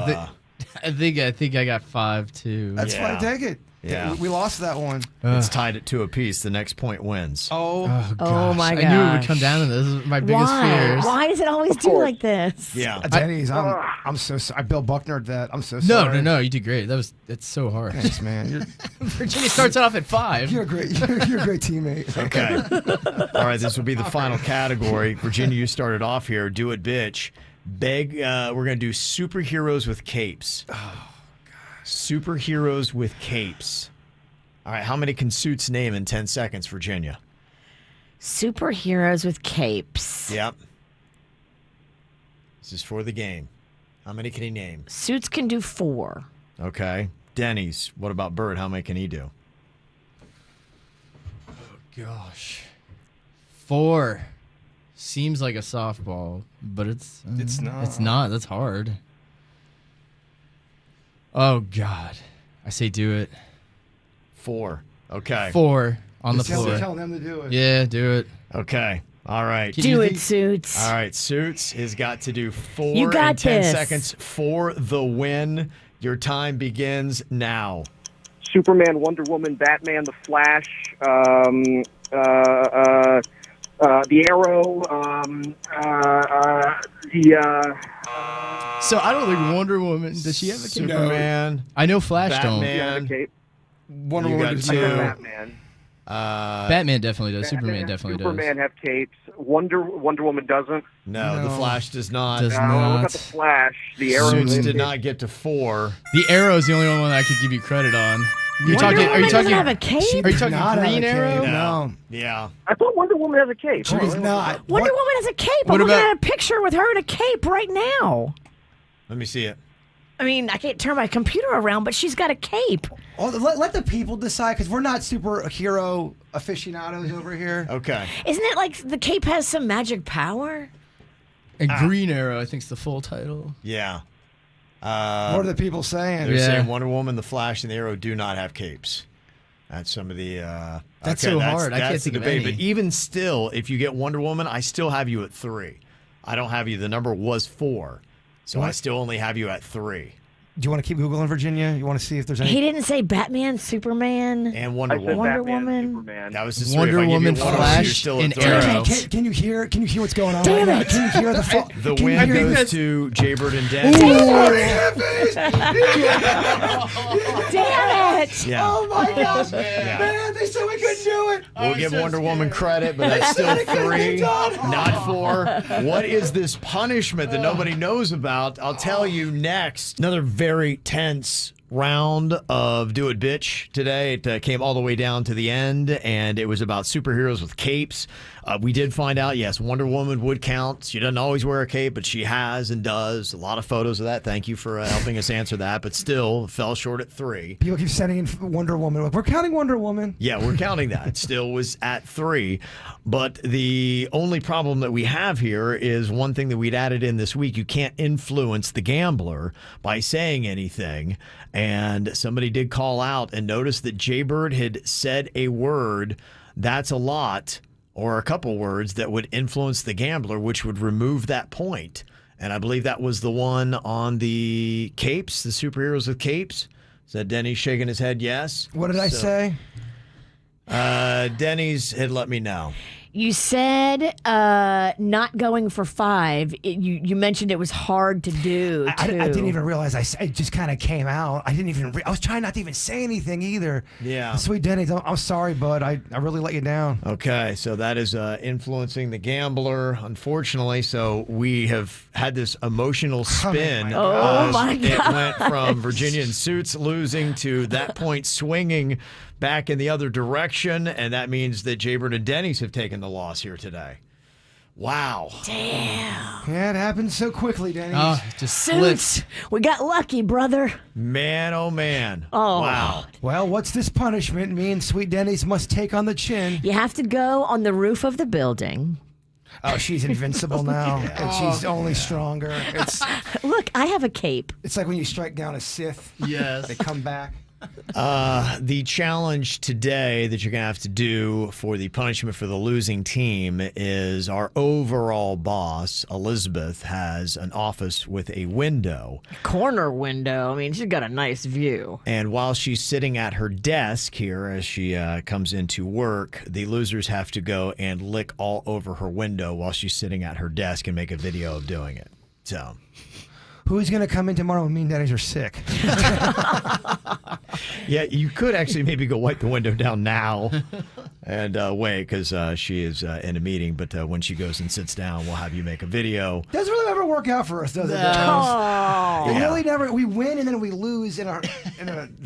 I think I got 5 too. That's Yeah. fine. Take it. Yeah. We lost that one. It's tied at 2 apiece. The next point wins. Oh. Oh, Oh, my I knew it would gosh. come down to this. This is my biggest Why? fears. Why does it always do like this? Yeah. Denny's, I'm so sorry. I Bill Bucknered that. I'm so No, sorry. no, you did great. It's so hard. Thanks, man. Virginia starts off at 5. You're a great. You're a great teammate. Okay. All right, this will be the final category. Virginia, you started off here. Do it, bitch. We're going to do superheroes with capes. Oh, gosh. Superheroes with capes. All right, how many can Suits name in 10 seconds, Virginia? Superheroes with capes. Yep. This is for the game. How many can he name? Suits can do 4. Okay. Denny's. What about Bird? How many can he do? Gosh. 4. Seems like a softball, but it's not. It's not. That's hard. Oh God. I say do it. 4. Okay. 4 on the Just floor. tell them to do it. Yeah, do it. Okay. All right. Do it, Suits. All right. Suits has got to do 4 You got in 10 this. seconds for the win. Your time begins now. Superman, Wonder Woman, Batman, The Flash, the Arrow, So I don't think Wonder Woman. Does she have a cape? Superman. I know Flash Batman. cape. Wonder You Woman. got is- two. Batman. Batman definitely does. Superman definitely Superman does. have capes. Wonder Woman doesn't. No, the No. Flash does not. Does Look not. at the Flash. The Arrow. Suits they have did capes. not get to 4. The Arrow is the only one that I could give you credit on. You're Wonder talking. Woman Are you doesn't talking? have a cape? Are you talking Not have a Green cape. Arrow? No. Yeah. I thought Wonder Woman has a cape. She does not. Wonder What- Woman has a cape. What I'm looking about- at a picture with her in a cape right now. Let me see it. I mean, I can't turn my computer around, but she's got a cape. Oh, let the people decide because we're not superhero aficionados over here. Okay. Isn't it like the cape has some magic power? And Green Arrow, I think, is the full title. Yeah. What are the people saying? They're Yeah. saying Wonder Woman, the Flash, and the Arrow do not have capes. That's some of the. That's so hard. I can't That's the think of debate. any. But even still, if you get Wonder Woman, I still have you at 3. I don't have you. The number was 4, so I What? still only have you at 3. Do you want to keep Googling, Virginia? You want to see if there's any? He didn't say Batman, Superman. And Wonder I said Woman. Wonder Batman, Woman. Superman. That was just Wonder 3. If I give you Woman, one of them, Flash, you're still at and 3. Arrow. Can you hear? Can you hear what's going on? Damn right it. now? Can you hear the? The can win you hear goes this? to Jaybird and Denny. Damn it! Yeah. Oh my gosh, Yeah. man! They said we couldn't do it. We'll give Wonder Woman credit, but that's still 3, not 4. What is this punishment that nobody knows about? I'll tell you next. Another very tense round of Do It Bitch today. It came all the way down to the end, and it was about superheroes with capes. We did find out, yes, Wonder Woman would count. She doesn't always wear a cape, but she has and does. A lot of photos of that. Thank you for helping us answer that, but still fell short at 3. People keep sending in Wonder Woman. Like, we're counting Wonder Woman. Yeah, we're counting that. It still was at 3. But the only problem that we have here is one thing that we'd added in this week. You can't influence the gambler by saying anything. And somebody did call out and notice that Jaybird had said a word, that's a lot, or a couple words that would influence the gambler, which would remove that point. And I believe that was the one on the capes, the superheroes with capes. Is that Denny shaking his head yes? What did I say? Denny's had let me know. You said not going for 5. You mentioned it was hard to do. I too. didn't even realize it just kind of came out. I didn't even. I was trying not to even say anything either. Yeah. Sweet Denny, I'm sorry, bud. I really let you down. Okay, so that is influencing the gambler, unfortunately. So we have had this emotional spin. Oh, my It went from Virginia and Suits losing to that point swinging back in the other direction, and that means that Jaybird and Denny's have taken the loss here today. Wow. Damn. Yeah, it happened so quickly, Denny. Oh, it just slipped. Suits. We got lucky, brother. Man, oh man. Oh. Wow. Well, what's this punishment? Me and Sweet Denny's must take on the chin. You have to go on the roof of the building. Oh, she's invincible now, and she's only stronger. Look, I have a cape. It's like when you strike down a Sith. Yes. They come back. The challenge today that you're going to have to do for the punishment for the losing team is our overall boss, Elizabeth, has an office with a window. Corner window. I mean, she's got a nice view. And while she's sitting at her desk here as she comes into work, the losers have to go and lick all over her window while she's sitting at her desk and make a video of doing it. So... Who's going to come in tomorrow when me and Daddies are sick? Yeah, you could actually maybe go wipe the window down now and wait because she is in a meeting. But when she goes and sits down, we'll have you make a video. Doesn't really ever work out for us, does it? Oh. It really never. We win and then we lose in a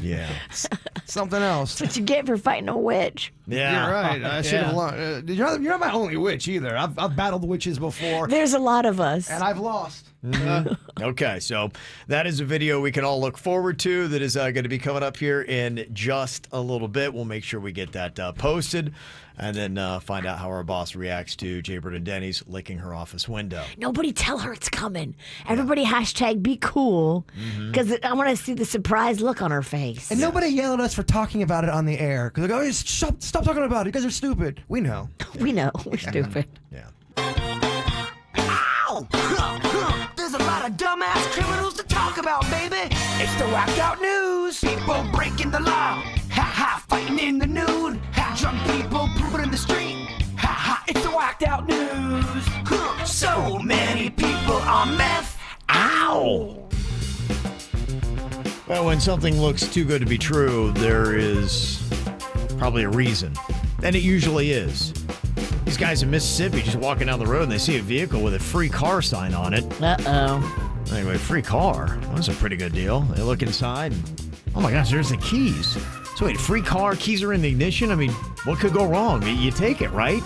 Yeah. something else. That's what you get for fighting a witch. Yeah. You're right. I should have learned. You're not my only witch either. I've battled witches before. There's a lot of us. And I've lost. Okay, so that is a video we can all look forward to that is going to be coming up here in just a little bit. We'll make sure we get that posted and then find out how our boss reacts to Jaybird and Denny's licking her office window. Nobody tell her it's coming. Everybody hashtag be cool because I want to see the surprised look on her face. And nobody yell at us for talking about it on the air. Because they go, stop talking about it. You guys are stupid. We know. We know. We're stupid. Yeah. There's a lot of dumbass criminals to talk about, baby. It's the whacked out news. People breaking the law. Ha ha, fighting in the nude. Ha, drunk people pooping in the street. Ha ha, it's the whacked out news. Huh. So many people on meth. Ow! Well, when something looks too good to be true, there is probably a reason. And it usually is. These guys in Mississippi just walking down the road and they see a vehicle with a free car sign on it. Uh-oh. Anyway, free car. That's a pretty good deal. They look inside and, oh my gosh, there's the keys. So wait, free car, keys are in the ignition? I mean, what could go wrong? You take it, right?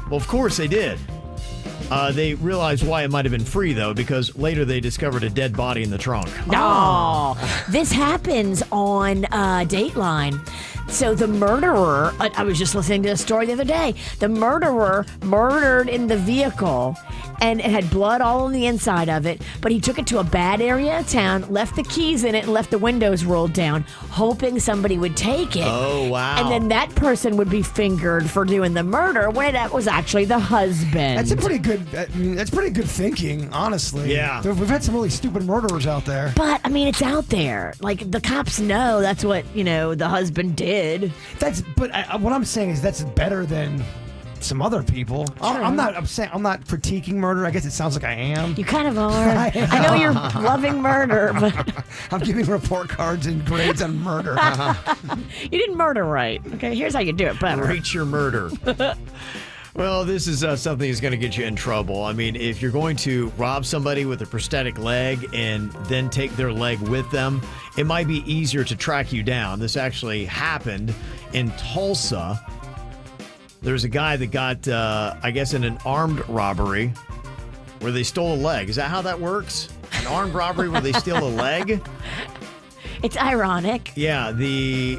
Well, of course they did. They realized why it might have been free, though, because later they discovered a dead body in the trunk. No. This happens on Dateline. So the murderer, I was just listening to a story the other day. The murderer murdered in the vehicle and it had blood all on the inside of it, but he took it to a bad area of town, left the keys in it, and left the windows rolled down, hoping somebody would take it. Oh, wow. And then that person would be fingered for doing the murder when it was actually the husband. That's pretty good thinking, honestly. Yeah. We've had some really stupid murderers out there. But, I mean, it's out there. Like, the cops know that's what, the husband did. What I'm saying is that's better than some other people. I'm not critiquing murder. I guess it sounds like I am. You kind of are. I know you're loving murder, but I'm giving report cards and grades on murder. You didn't murder right. Okay, here's how you do it better. Rate your murder. Well, this is something that's going to get you in trouble. I mean, if you're going to rob somebody with a prosthetic leg and then take their leg with them, it might be easier to track you down. This actually happened in Tulsa. There's a guy that got, I guess, in an armed robbery where they stole a leg. Is that how that works? An armed robbery where they steal a leg? It's ironic. Yeah, the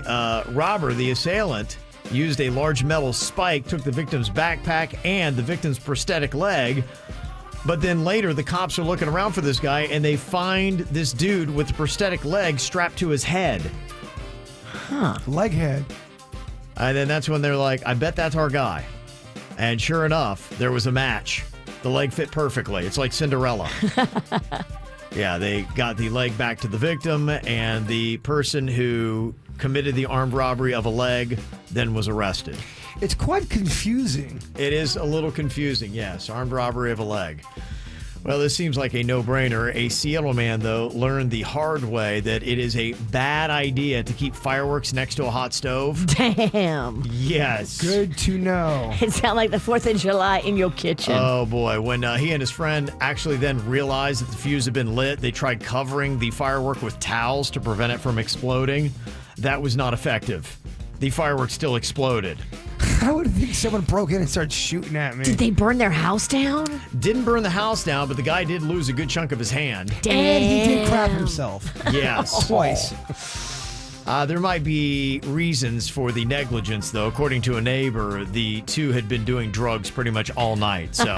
robber, the assailant, used a large metal spike, took the victim's backpack and the victim's prosthetic leg. But then later, the cops are looking around for this guy, and they find this dude with the prosthetic leg strapped to his head. Huh. Leg head. And then that's when they're like, I bet that's our guy. And sure enough, there was a match. The leg fit perfectly. It's like Cinderella. Yeah, they got the leg back to the victim, and the person who committed the armed robbery of a leg then was arrested. It's quite confusing. It is a little confusing, yes. Armed robbery of a leg. Well, this seems like a no-brainer. A Seattle man, though, learned the hard way that it is a bad idea to keep fireworks next to a hot stove. Damn. Yes. Good to know. It sounds like the 4th of July in your kitchen. Oh, boy. When he and his friend actually then realized that the fuse had been lit, they tried covering the firework with towels to prevent it from exploding. That was not effective. The fireworks still exploded. I would think someone broke in and started shooting at me. Did they burn their house down? Didn't burn the house down, but the guy did lose a good chunk of his hand. Damn. And he did crap himself. Yes. Twice. There might be reasons for the negligence, though. According to a neighbor, the two had been doing drugs pretty much all night. So,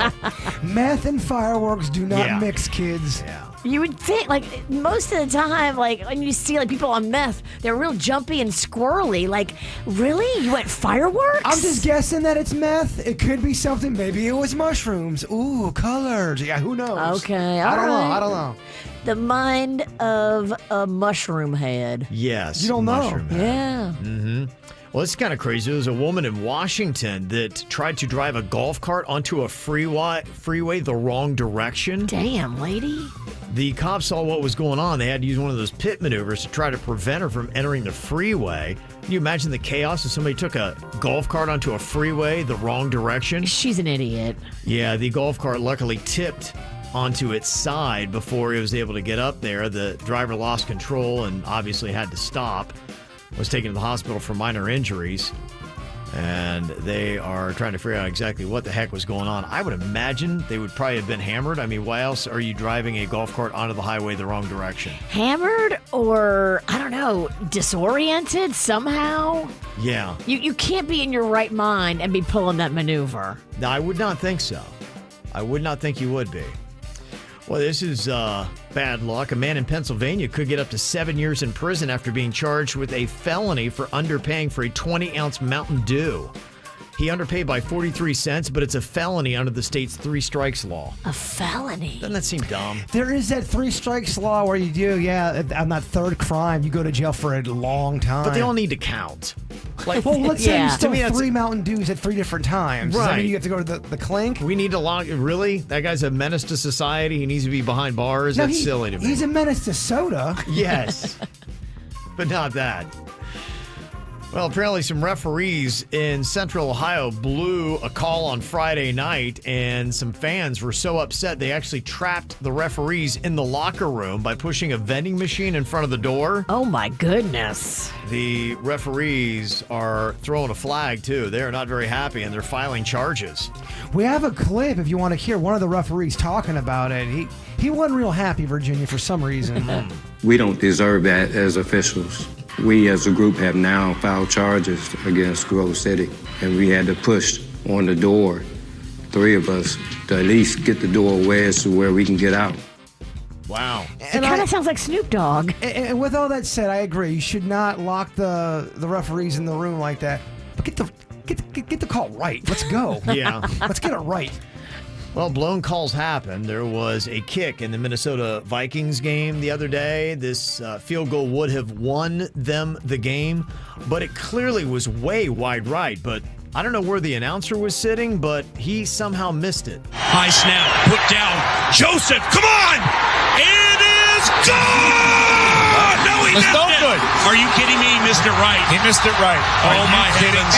Meth and fireworks do not mix, kids. Yeah. You would think, like, most of the time, like, when you see, like, people on meth, they're real jumpy and squirrely. Like, really? You went fireworks? I'm just guessing that it's meth. It could be something. Maybe it was mushrooms. Ooh, colors. Yeah, who knows? Okay, I don't know. alright. I don't know. The mind of a mushroom head. Yes. You don't know. mushroom head. Yeah. Mm-hmm. Well, it's kind of crazy. There was a woman in Washington that tried to drive a golf cart onto a freeway the wrong direction. Damn, lady. The cops saw what was going on. They had to use one of those pit maneuvers to try to prevent her from entering the freeway. Can you imagine the chaos if somebody took a golf cart onto a freeway the wrong direction? She's an idiot. Yeah, the golf cart luckily tipped onto its side before it was able to get up there. The driver lost control and obviously had to stop. Was taken to the hospital for minor injuries. And they are trying to figure out exactly what the heck was going on. I would imagine they would probably have been hammered. I mean, why else are you driving a golf cart onto the highway the wrong direction? Hammered or, I don't know, disoriented somehow? Yeah. You can't be in your right mind and be pulling that maneuver. No, I would not think so. I would not think you would be. Well, this is bad luck. A man in Pennsylvania could get up to 7 years in prison after being charged with a felony for underpaying for a 20-ounce Mountain Dew. He underpaid by 43 cents, but it's a felony under the state's 3 strikes law. A felony? Doesn't that seem dumb? There is that 3 strikes law where you do, on that third crime, you go to jail for a long time. But they all need to count. Like, well, let's say you to me, stole that's 3 Mountain Dews at 3 different times. Does that Right. mean you have to go to the clink? We need to log. Really? That guy's a menace to society. He needs to be behind bars. No, That's silly to me. He's a menace to soda. Yes, but not that. Well, apparently some referees in Central Ohio blew a call on Friday night, and some fans were so upset they actually trapped the referees in the locker room by pushing a vending machine in front of the door. Oh, my goodness. The referees are throwing a flag, too. They're not very happy, and they're filing charges. We have a clip if you want to hear one of the referees talking about it. He wasn't real happy, Virginia, for some reason. We don't deserve that as officials. We as a group have now filed charges against Grove City, and we had to push on the door, 3 of us, to at least get the door wedged to where we can get out. Wow. It kind of sounds like Snoop Dogg. And with all that said, I agree. You should not lock the referees in the room like that. But get the call right. Let's go. Yeah. Let's get it right. Well, blown calls happen. There was a kick in the Minnesota Vikings game the other day. This field goal would have won them the game, but it clearly was way wide right. But I don't know where the announcer was sitting, but he somehow missed it. High snap, put down. Joseph, come on! It is good! No, he missed it. Good. Are you kidding me? He missed it right. He missed it right. Oh, my heavens.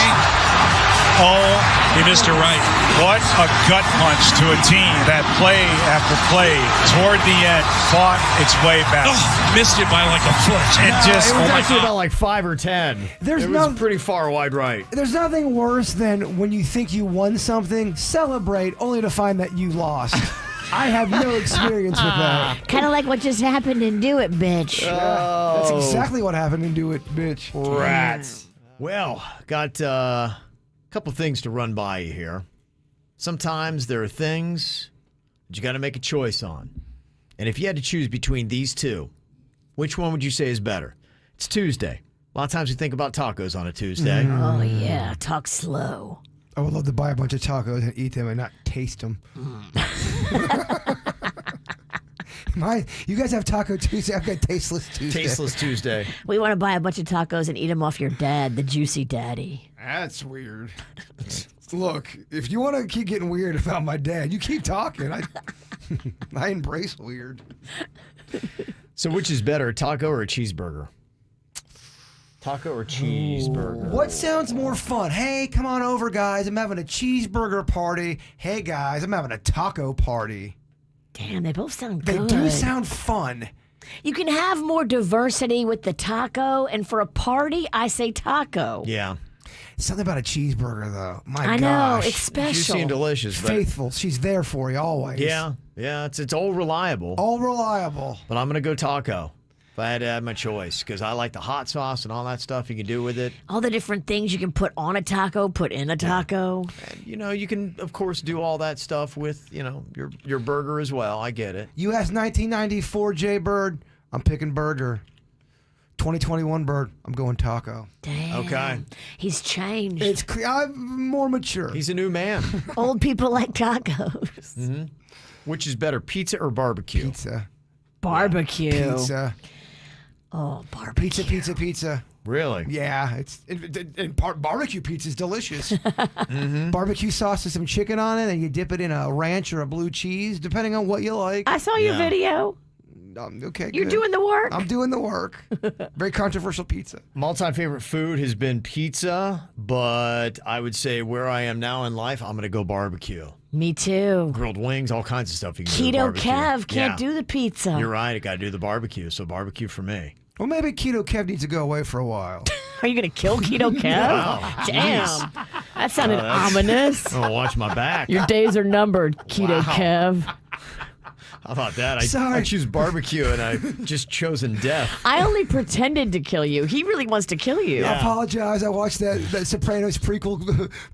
Oh, he missed it right. What a gut punch to a team that play after play, toward the end, fought its way back. Oh, missed it by like a foot. It was actually about like 5 or 10. It was pretty far wide right. There's nothing worse than when you think you won something, celebrate, only to find that you lost. I have no experience with that. Kind of like what just happened in Do It, bitch. That's exactly what happened in Do It, bitch. Rats. Well, got a couple things to run by you here. Sometimes there are things that you got to make a choice on. And if you had to choose between these two, which one would you say is better? It's Tuesday. A lot of times we think about tacos on a Tuesday. Oh, yeah. Talk slow. I would love to buy a bunch of tacos and eat them and not taste them. You guys have Taco Tuesday. I've got Tasteless Tuesday. Tasteless Tuesday. We want to buy a bunch of tacos and eat them off your dad, the Juicy Daddy. That's weird. Look, if you want to keep getting weird about my dad, you keep talking. I embrace weird. So which is better, a taco or a cheeseburger? Taco or cheeseburger? What sounds more fun? Hey, come on over, guys. I'm having a cheeseburger party. Hey, guys, I'm having a taco party. Damn, they both sound They good. do sound fun. You can have more diversity with the taco, and for a party, I say taco. Yeah. Something about a cheeseburger, though. My I gosh. know, it's special. Juicy and delicious. But Faithful. She's there for you always. yeah, it's all reliable. All reliable. But I'm going to go taco. If I had to have my choice, because I like the hot sauce and all that stuff you can do with it. All the different things you can put on a taco, put in a taco. And, you can, of course, do all that stuff with, your burger as well. I get it. US 1994 J Bird. I'm picking burger. 2021 Bird. I'm going taco. Damn. Okay. He's changed. I'm more mature. He's a new man. Old people like tacos. Mm-hmm. Which is better, pizza or barbecue? Pizza. Barbecue. Pizza. Oh, barbecue. Pizza. Really? Yeah, barbecue pizza is delicious. Barbecue sauce with some chicken on it, and you dip it in a ranch or a blue cheese, depending on what you like. I saw your video. Okay, You're good. doing the work. I'm doing the work. Very controversial pizza. Multi-favorite food has been pizza, but I would say where I am now in life, I'm going to go barbecue. Me too. Grilled wings, all kinds of stuff you can do with Keto barbecue. Kev can't do the pizza. You're right. I got to do the barbecue, so barbecue for me. Well, maybe Keto Kev needs to go away for a while. Are you going to kill Keto Kev? Wow, Damn. That sounded ominous. I'm going to watch my back. Your days are numbered, Keto Kev. How about that? Sorry. I choose barbecue, and I've just chosen death. I only pretended to kill you. He really wants to kill you. Yeah. I apologize. I watched that Sopranos prequel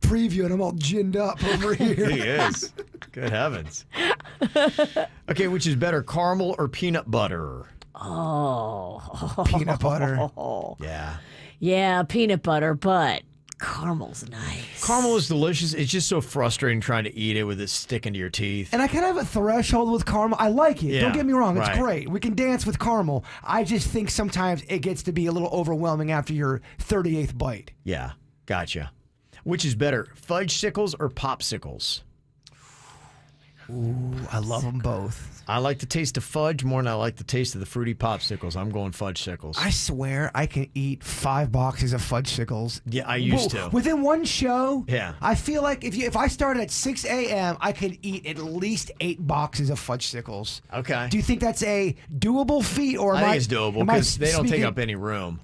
preview, and I'm all ginned up over here. He is. Good heavens. Okay, which is better, caramel or peanut butter? Oh. Peanut butter. Yeah. Yeah, peanut butter, but caramel's nice. Caramel is delicious. It's just so frustrating trying to eat it with it sticking to your teeth. And I kind of have a threshold with caramel. I like it. Yeah, Don't get me wrong. It's right. great. We can dance with caramel. I just think sometimes it gets to be a little overwhelming after your 38th bite. Yeah, gotcha. Which is better, fudge-sicles or popsicles? Ooh, I love them both. I like the taste of fudge more than I like the taste of the fruity popsicles. I'm going fudge-sicles. I swear I can eat 5 boxes of fudge-sicles. Yeah, I used to. Within one show, Yeah. I feel like if I started at 6 a.m., I could eat at least 8 boxes of fudge-sicles. Okay. Do you think that's a doable feat? Or I think it's doable am I because they don't take speaking- up any room.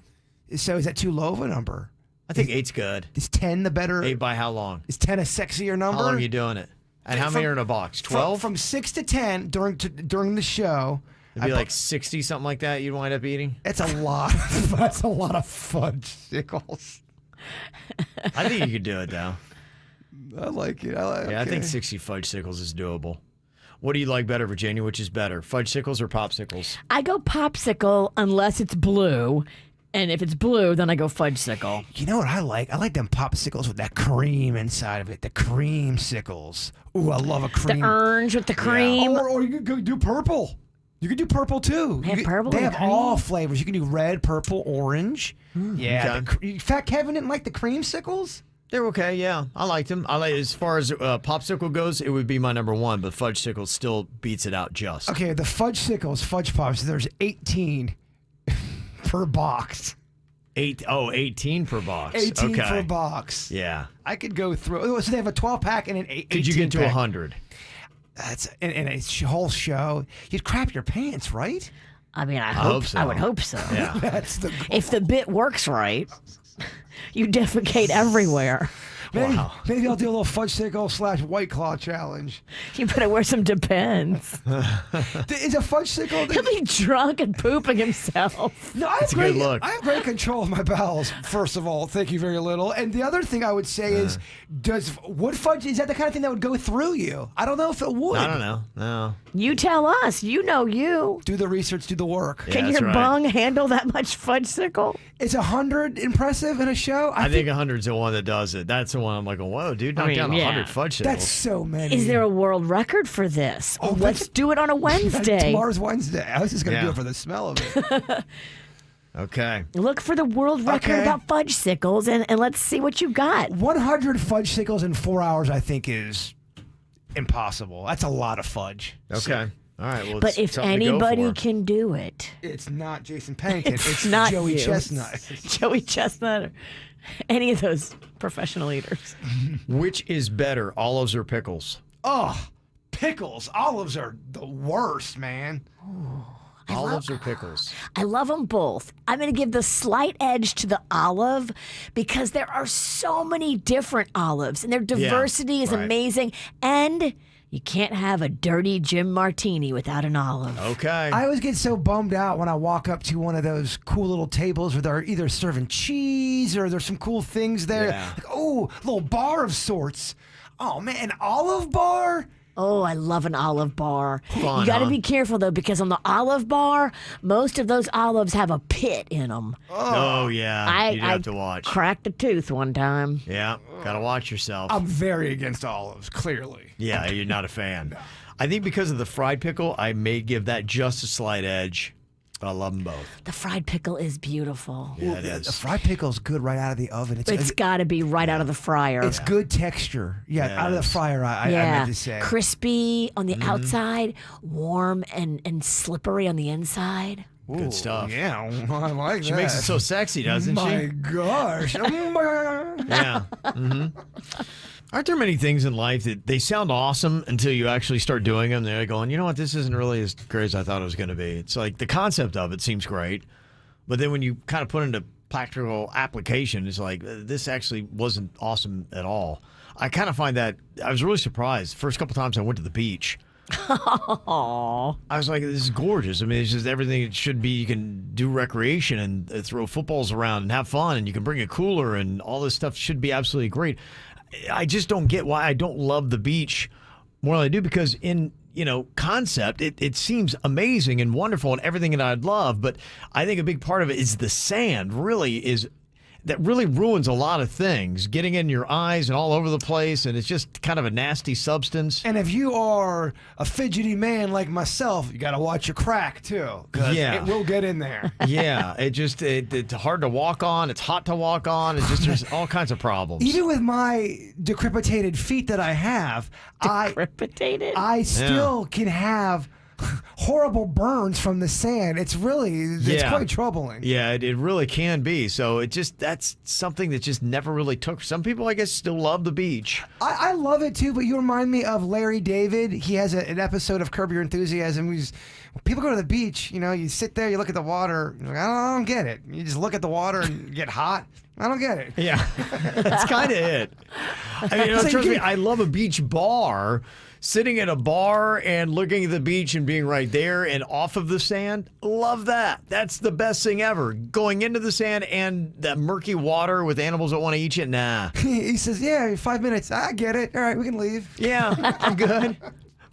So is that too low of a number? I think 8's good. Is 10 the better? 8 by how long? Is 10 a sexier number? How long are you doing it? And how many are in a box? 12? From 6 to 10 during the show. It'd be like 60, something like that you'd wind up eating? It's a lot. That's a lot of fudge-sicles. I think you could do it, though. I like it. Yeah, I think 60 fudge-sicles is doable. What do you like better, Virginia? Which is better, fudge-sicles or popsicles? I go popsicle unless it's blue. And if it's blue, then I go fudge-sicle. You know what I like? I like them popsicles with that cream inside of it. The cream-sicles. Ooh, I love a cream. The orange with the cream. Or you could go do purple. You could do purple too. They have purple They and have all cream? flavors. You can do red, purple, orange. Yeah. Okay. Fat Kevin didn't like the creamsicles? They're okay, yeah. I liked them. As far as popsicle goes, it would be my number one, but fudge-sicle still beats it out just. Okay, the fudge-sicles, fudge pops, there's 18 per box. 18 per box. 18 okay. per box. Yeah. I could go through. So they have a 12-pack and an 18-pack. Could you get to 100? That's in a whole show. You'd crap your pants, right? I mean, I hope so. I would hope so. Yeah. That's the goal. If the bit works right, you defecate everywhere. Maybe I'll do a little fudge-sickle / White Claw challenge. You better wear some Depends. Is a fudge-sickle? He'll be drunk and pooping himself. No, I That's a good look. I have great control of my bowels, first of all. Thank you very little. And the other thing I would say is, would fudge, is that the kind of thing that would go through you? I don't know if it would. I don't know. No. You tell us. You know you. Do the research, do the work. Yeah, Can that's your right. bung handle that much fudge-sicle? Is 100 impressive in a show? I think 100's the one that does it. That's the one I'm like, whoa, dude, knock down 100 fudge-sicles. That's so many. Is there a world record for this? Oh, Let's do it on a Wednesday. Tomorrow's Wednesday. I was just going to Yeah. do it for the smell of it. Okay. Look for the world record Okay. about fudge-sickles and let's see what you got. 100 fudge-sickles in 4 hours, I think, is impossible. That's a lot of fudge. Okay. All right. Well, But it's if something to go anybody for. can do it, It's not Jason Pennington. it's not Joey you. Chestnut. Joey Chestnut or any of those professional eaters. Which is better, olives or pickles? Oh, pickles. Olives are the worst, man. Olives or pickles? I love them both. I'm going to give the slight edge to the olive because there are so many different olives and their diversity is right. amazing. And You can't have a dirty Jim Martini without an olive. Okay. I always get so bummed out when I walk up to one of those cool little tables where they're either serving cheese or there's some cool things there. Yeah. Like, oh, a little bar of sorts. Oh, man, an olive bar? Oh, I love an olive bar. Fun, you got to huh? be careful, though, because on the olive bar, most of those olives have a pit in them. Oh, yeah. You'd have to watch. Cracked a tooth one time. Yeah. Got to watch yourself. I'm very against olives, clearly. Yeah, you're not a fan. I think because of the fried pickle, I may give that just a slight edge. I love them both. The fried pickle is beautiful. Yeah, it is. The fried pickle's good right out of the oven. It's got to be right out of the fryer. It's good texture. Yeah, Yeah, out of it the is. fryer, I meant to say. Crispy on the outside, warm and slippery on the inside. Good stuff. Yeah, I like She that. makes it so sexy, doesn't My she? gosh. Yeah. Aren't there many things in life that they sound awesome until you actually start doing them? They're going, you know what, this isn't really as great as I thought it was going to be. It's like the concept of it seems great, but then when you kind of put into practical application, it's like, this actually wasn't awesome at all. I kind of find that, I was really surprised. First couple times I went to the beach. Aww. I was like, this is gorgeous. I mean, it's just everything it should be. You can do recreation and throw footballs around and have fun, and you can bring a cooler, and all this stuff should be absolutely great. I just don't get why I don't love the beach more than I do, because in, concept, it seems amazing and wonderful and everything that I'd love, but I think a big part of it is the sand that really ruins a lot of things, getting in your eyes and all over the place, and it's just kind of a nasty substance. And if you are a fidgety man like myself, you got to watch your crack too, because it will get in there. Yeah, it's hard to walk on. It's hot to walk on. It's just there's all kinds of problems. Even with my decrepitated feet that I have, Decrepitated? I still can have horrible burns from the sand. It's quite troubling. Yeah, it really can be. So that's something that just never really took. Some people, I guess, still love the beach. I love it too, but you remind me of Larry David. He has an episode of Curb Your Enthusiasm. When people go to the beach, you sit there, you look at the water. You're like, I don't get it. You just look at the water and get hot. I don't get it. Yeah, that's kind of it. I mean, trust me, I love a beach bar. Sitting at a bar and looking at the beach and being right there and off of the sand, love that. That's the best thing ever. Going into the sand and that murky water with animals that want to eat you, nah. He says, yeah, 5 minutes. I get it. All right, we can leave. Yeah, I'm good.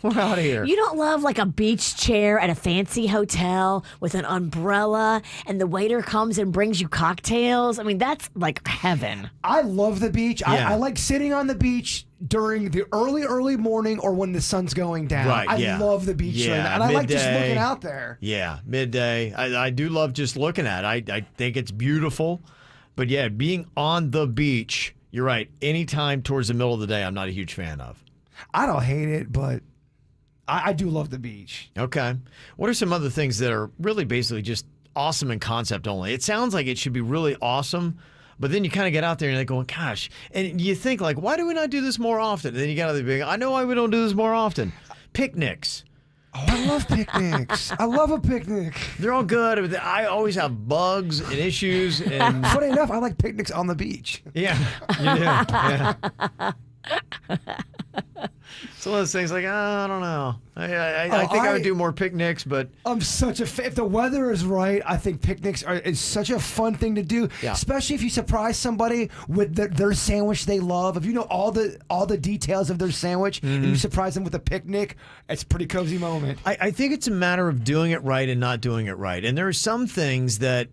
We're out of here. You don't love like a beach chair at a fancy hotel with an umbrella and the waiter comes and brings you cocktails? I mean, that's like heaven. I love the beach. Yeah. I like sitting on the beach during the early morning or when the sun's going down. Right, I yeah. love the beach during that. And I like just midday. looking out there. Yeah, midday. I do love just looking at it. I think it's beautiful. But yeah, being on the beach, you're right. Anytime towards the middle of the day, I'm not a huge fan of. I don't hate it, but I do love the beach. Okay. What are some other things that are really basically just awesome in concept only? It sounds like it should be really awesome, but then you kind of get out there and you're like going, gosh, and you think like, why do we not do this more often? And then you got to be, I know why we don't do this more often. Picnics. Oh, I love picnics. I love a picnic. They're all good. I always have bugs and issues. And funny enough, I like picnics on the beach. Yeah, you do. Yeah. It's one of those things like, I don't know. I think I would do more picnics, but I'm such a if the weather is right, I think picnics is such a fun thing to do. Yeah. Especially if you surprise somebody with their sandwich they love. If you know all the details of their sandwich and you surprise them with a picnic, it's a pretty cozy moment. I think it's a matter of doing it right and not doing it right. And there are some things that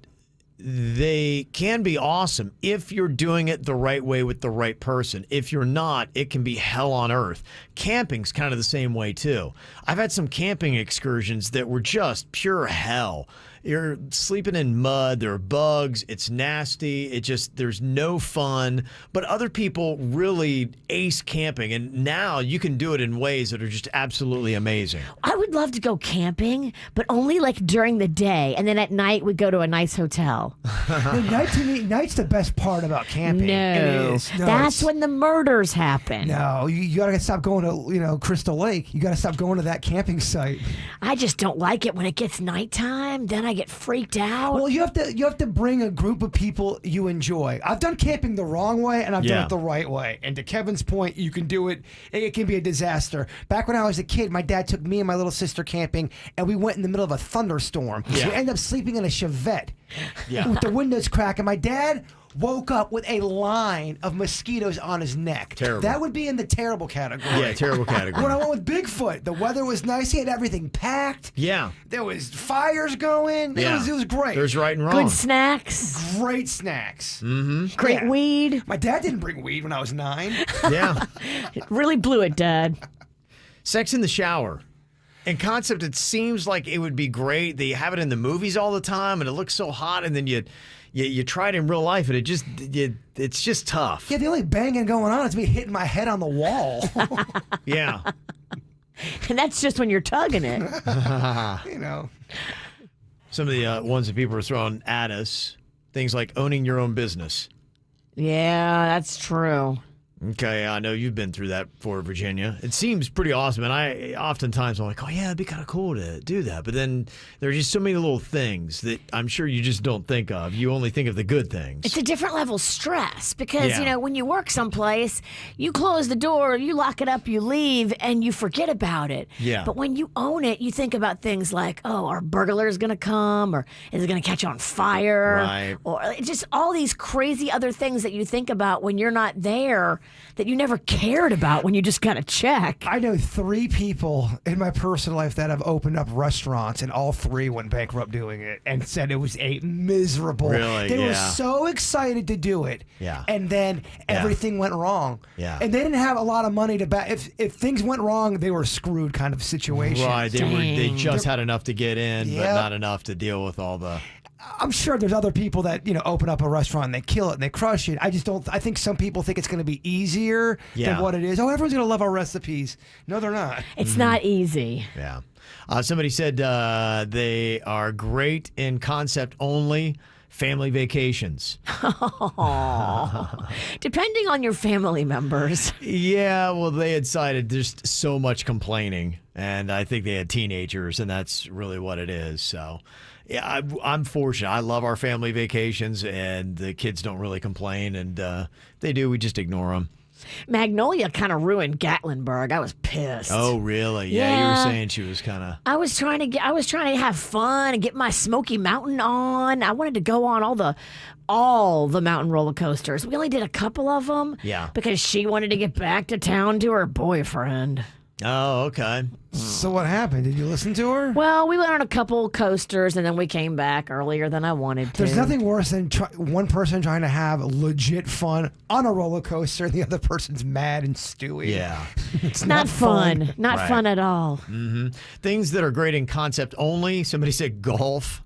they can be awesome if you're doing it the right way with the right person. If you're not, it can be hell on earth. Camping's kind of the same way too. I've had some camping excursions that were just pure hell. You're sleeping in mud, there are bugs, it's nasty, there's no fun. But other people really ace camping, and now you can do it in ways that are just absolutely amazing. I would love to go camping, but only like during the day, and then at night we go to a nice hotel. Night's the best part about camping. No, that's when the murders happen. No, you gotta stop going to Crystal Lake. You gotta stop going to that camping site. I just don't like it when it gets nighttime. Then I I get freaked out. Well, you have to bring a group of people you enjoy. I've done camping the wrong way, and I've done it the right way. And to Kevin's point, you can do it. It can be a disaster. Back when I was a kid, my dad took me and my little sister camping, and we went in the middle of a thunderstorm. Yeah. We ended up sleeping in a Chevette with the windows cracked, and my dad woke up with a line of mosquitoes on his neck. Terrible. That would be in the terrible category. Yeah, terrible category. When I went with Bigfoot, the weather was nice. He had everything packed. Yeah. There was fires going. Yeah. It was great. There's right and wrong. Good snacks. Great snacks. Mm-hmm. Great weed. My dad didn't bring weed when I was 9. Yeah. It really blew it, Dad. Sex in the shower. In concept, it seems like it would be great. They have it in the movies all the time, and it looks so hot, and then you try it in real life, and it's just tough. Yeah, the only banging going on is me hitting my head on the wall. Yeah. And that's just when you're tugging it. You know. Some of the ones that people are throwing at us, things like owning your own business. Yeah, that's true. Okay, I know you've been through that before, Virginia. It seems pretty awesome, and I oftentimes I'm like, oh yeah, it'd be kind of cool to do that. But then there are just so many little things that I'm sure you just don't think of. You only think of the good things. It's a different level of stress because, you know, when you work someplace, you close the door, you lock it up, you leave, and you forget about it. Yeah. But when you own it, you think about things like, oh, are burglars going to come? Or is it going to catch on fire? Right. Or just all these crazy other things that you think about when you're not there that you never cared about when you just got to check. I know 3 people in my personal life that have opened up restaurants, and all 3 went bankrupt doing it and said it was a miserable. Really? They were Yeah. so excited to do it. Yeah. And then everything went wrong. Yeah. And they didn't have a lot of money to back. If things went wrong, they were screwed kind of situation. Right. They just had enough to get in, but Yep. not enough to deal with all the. I'm sure there's other people that, you know, open up a restaurant and they kill it and they crush it. I just don't. I think some people think it's going to be easier than what it is. Oh, everyone's going to love our recipes. No, they're not. It's not easy. Yeah. Somebody said they are great in concept only. Family vacations. Depending on your family members. Yeah, well, they had cited there's so much complaining, and I think they had teenagers, and that's really what it is. So, yeah, I'm fortunate. I love our family vacations, and the kids don't really complain, and they do. We just ignore them. Magnolia kind of ruined Gatlinburg. I was pissed. Oh, really? Yeah, you were saying she was kind of. I was trying to have fun and get my Smoky Mountain on. I wanted to go on all the mountain roller coasters. We only did a couple of them. Yeah. Because she wanted to get back to town to her boyfriend. Oh, okay. So what happened? Did you listen to her? Well, we went on a couple coasters and then we came back earlier than I wanted to. There's nothing worse than one person trying to have legit fun on a roller coaster and the other person's mad and stewy. Yeah. It's not fun. Not Right. fun at all. Mm-hmm. Things that are great in concept only. Somebody said golf.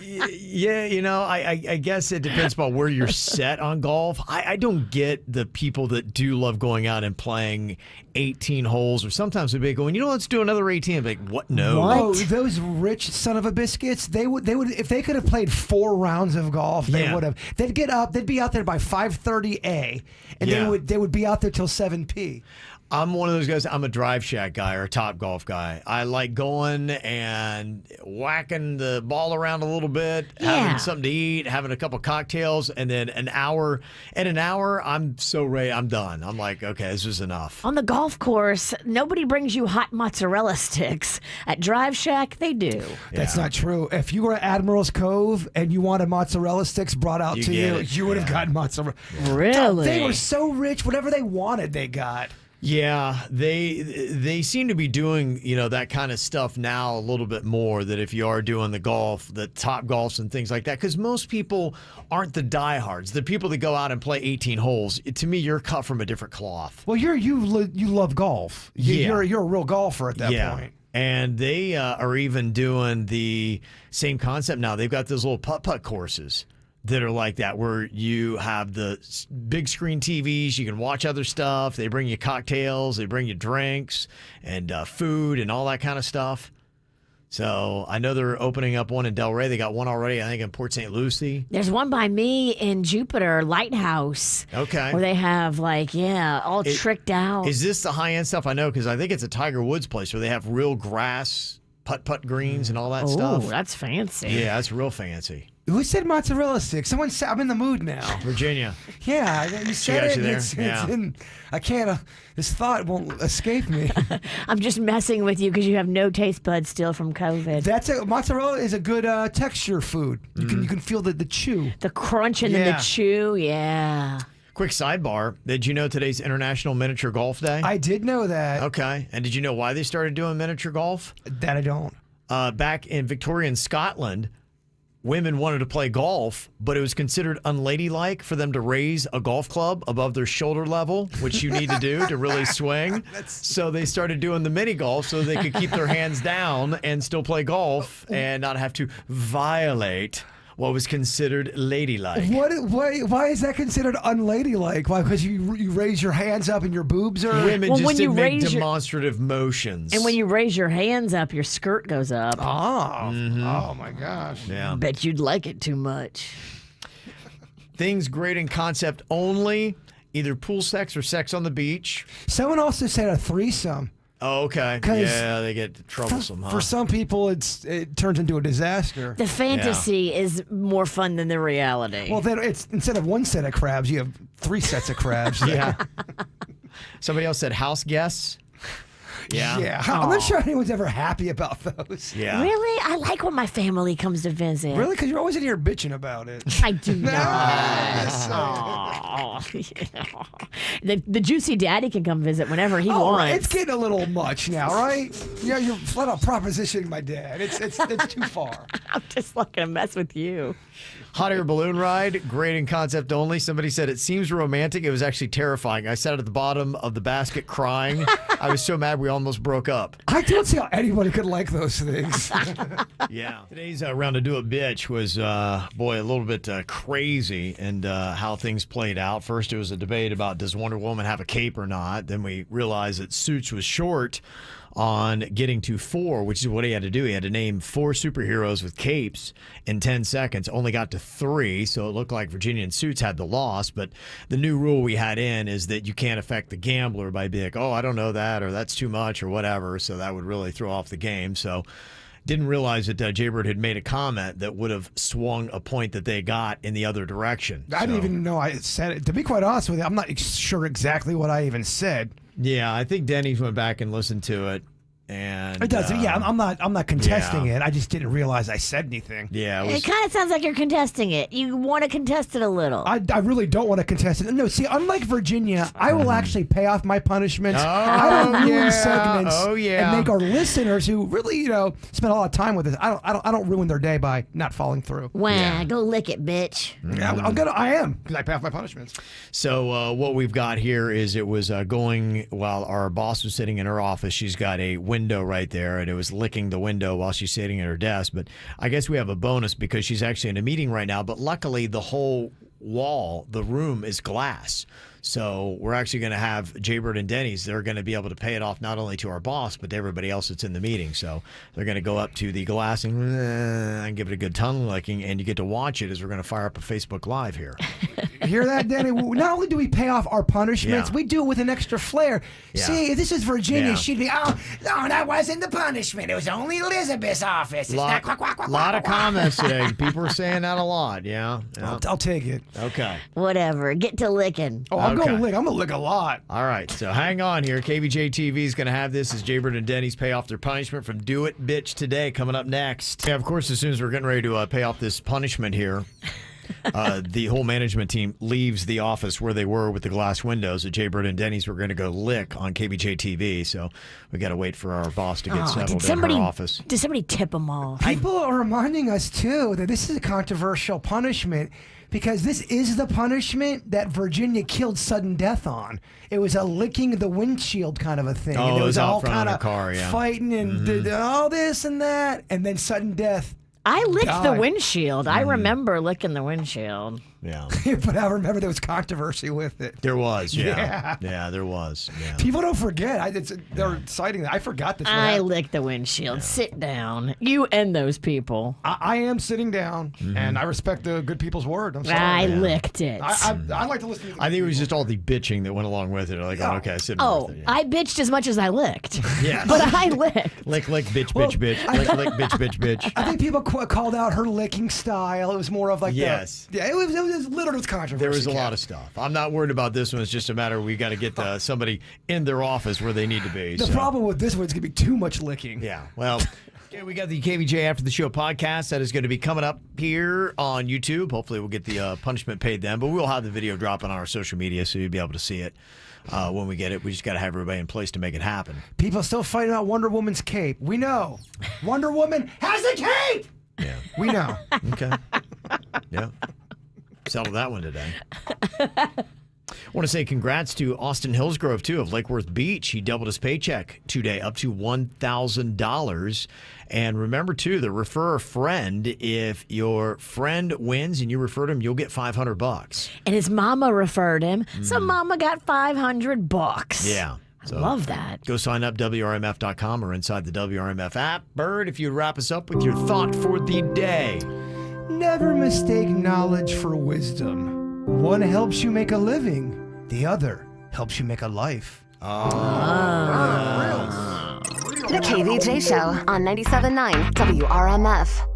Yeah, you know, I guess it depends upon where you're set on golf. I don't get the people that do love going out and playing 18 holes, or sometimes they'd be going, you know, let's do another 18. I'm like, what? No. Oh, those rich son of a biscuits, they would if they could have played 4 rounds of golf, they would have. They'd get up, they'd be out there by 5:30 a, and they would be out there till 7 p. I'm one of those guys. I'm a drive shack guy or a top golf guy. I like going and whacking the ball around a little bit, having something to eat, having a couple cocktails, and then an hour. In an hour, I'm so ready. I'm done. I'm like, okay, this is enough. On the golf course, nobody brings you hot mozzarella sticks. At Drive Shack, they do. That's not true. If you were at Admiral's Cove and you wanted mozzarella sticks brought out to you, you would have gotten mozzarella. Really? They were so rich. Whatever they wanted, they got. Yeah, they seem to be doing, you know, that kind of stuff now a little bit more, that if you are doing the golf, the top golfs and things like that, because most people aren't the diehards. The people that go out and play 18 holes, to me, you're cut from a different cloth. Well, you love golf. You're a real golfer at that point. And they are even doing the same concept now. They've got those little putt-putt courses that are like that, where you have the big screen TVs, you can watch other stuff. They bring you cocktails, they bring you drinks and food and all that kind of stuff. So I know they're opening up one in Delray. They got one already, I think, in Port St. Lucie. There's one by me in Jupiter, Lighthouse. Okay. Where they have, like, tricked out. Is this the high-end stuff? I know, because I think it's a Tiger Woods place where they have real grass putt greens and all that Oh, stuff. that's fancy. Yeah, that's real fancy. Who said mozzarella sticks? Someone said, I'm in the mood now. Virginia. Yeah, you said got it. you there? It's Yeah. I can't, this thought won't escape me. I'm just messing with you because you have no taste buds still from COVID. Mozzarella is a good texture food. You can feel the chew. The crunch and then the chew, yeah. Quick sidebar. Did you know today's International Miniature Golf Day? I did know that. Okay. And did you know why they started doing miniature golf? That I don't. Back in Victorian Scotland, women wanted to play golf, but it was considered unladylike for them to raise a golf club above their shoulder level, which you need to do to really swing. So they started doing the mini golf so they could keep their hands down and still play golf and not have to violate what was considered ladylike. Why is that considered unladylike? Why? Because you raise your hands up and your boobs are... Women just didn't make demonstrative motions. And when you raise your hands up, your skirt goes up. Oh, oh my gosh. Yeah. Bet you'd like it too much. Things great in concept only, either pool sex or sex on the beach. Someone also said a threesome. Oh, okay. Yeah, they get troublesome, huh? For some people, it turns into a disaster. The fantasy is more fun than the reality. Well, then it's instead of one set of crabs, you have 3 sets of crabs. Yeah. Somebody else said house guests. Yeah. Yeah. I'm not sure anyone's ever happy about those. Yeah. Really? I like when my family comes to visit. Really? Because you're always in here bitching about it. I do not. Aw. The juicy daddy can come visit whenever he wants. It's getting a little much now, right? Yeah, you're flat out propositioning my dad. It's too far. I'm just not going to mess with you. Hot air balloon ride, great in concept only. Somebody said it seems romantic. It was actually terrifying. I sat at the bottom of the basket crying. I was so mad we almost broke up. I don't see how anybody could like those things. Yeah. Today's round of Do It Bitch was, boy, a little bit crazy and how things played out. First, it was a debate about does Wonder Woman have a cape or not. Then we realized that Suits was short on getting to 4, which is what he had to do. He had to name 4 superheroes with capes in 10 seconds. Only got to 3, so it looked like Virginia and Suits had the loss. But the new rule we had in is that you can't affect the gambler by being like, oh, I don't know that, or that's too much, or whatever. So that would really throw off the game. So didn't realize that Jaybird had made a comment that would have swung a point that they got in the other direction. I didn't even know I said it. To be quite honest with you, I'm not sure exactly what I even said. Yeah, I think Denny's went back and listened to it. And it does. Yeah, I'm not contesting it. I just didn't realize I said anything. Yeah, it kind of sounds like you're contesting it. You want to contest it a little. I really don't want to contest it. No, see, unlike Virginia, I will actually pay off my punishments. I don't ruin segments and make our listeners who really, spend a lot of time with us. I don't ruin their day by not following through. Wow, go lick it, bitch. Yeah, I am because I pay off my punishments. So what we've got here is it was going while our boss was sitting in her office. She's got a window right there, and it was licking the window while she's sitting at her desk. But I guess we have a bonus because she's actually in a meeting right now. But luckily, the whole wall, the room is glass. So we're actually going to have Jaybird and Denny's. They're going to be able to pay it off not only to our boss, but to everybody else that's in the meeting. So they're going to go up to the glass and give it a good tongue licking, and you get to watch it as we're going to fire up a Facebook Live here. Hear that, Danny? Not only do we pay off our punishments, we do it with an extra flair. Yeah. See, if this is Virginia, she'd be, oh, no, that wasn't the punishment. It was only Elizabeth's office. It's not quack, quack, quack, lot of quack, comments today. People are saying that a lot, yeah. I'll take it. Okay. Whatever. Get to licking. Oh, I'm going to lick. I'm going to lick a lot. All right, so hang on here. KVJ TV is going to have this as Jaybird and Denny's pay off their punishment from Do It Bitch today coming up next. Yeah, of course, as soon as we're getting ready to pay off this punishment here, the whole management team leaves the office where they were with the glass windows at Jaybird and Denny's. We're going to go lick on KVJ TV, so we got to wait for our boss to get settled in her office. Did somebody tip them off? People are reminding us, too, that this is a controversial punishment because this is the punishment that Virginia killed sudden death on. It was a licking the windshield kind of a thing. Oh, and it was all out front kind of of the car, yeah. fighting and did all this and that, and then sudden death. I licked the God. windshield. I remember licking the windshield. Yeah. But I remember there was controversy with it. There was, yeah. Yeah. Yeah, there was. Yeah. People don't forget. They're citing that. I forgot this. I licked the windshield. Sit down. You and those people. I am sitting down, and I respect the good people's word. I'm sorry. I licked it. I like to listen to I think it was just all the bitching that went along with it. Like, oh, okay, I sit Oh, with it. I bitched as much as I licked. Yeah. But I licked. Lick, bitch, bitch. Lick, bitch. I think people called out her licking style. It was more of like yes. It was littered with controversy. There was a lot of stuff. I'm not worried about this one. It's just a matter of we got to get somebody in their office where they need to be. The problem with this one is going to be too much licking. Yeah. Well, okay, we got the KVJ After the Show podcast that is going to be coming up here on YouTube. Hopefully we'll get the punishment paid then, but we'll have the video drop on our social media so you'll be able to see it when we get it. We just got to have everybody in place to make it happen. People still fighting about Wonder Woman's cape. We know. Wonder Woman has a cape! Yeah. We know. Okay. Yeah. Settle that one today. I want to say congrats to Austin Hillsgrove, too, of Lake Worth Beach. He doubled his paycheck today, up to $1,000. And remember, too, the refer a friend. If your friend wins and you referred him, you'll get $500. And his mama referred him, so mama got $500. Yeah. I love that. Go sign up, WRMF.com or inside the WRMF app. Bird, if you'd wrap us up with your thought for the day. Never mistake knowledge for wisdom. One helps you make a living. The other helps you make a life. The KVJ Show on 97.9 WRMF.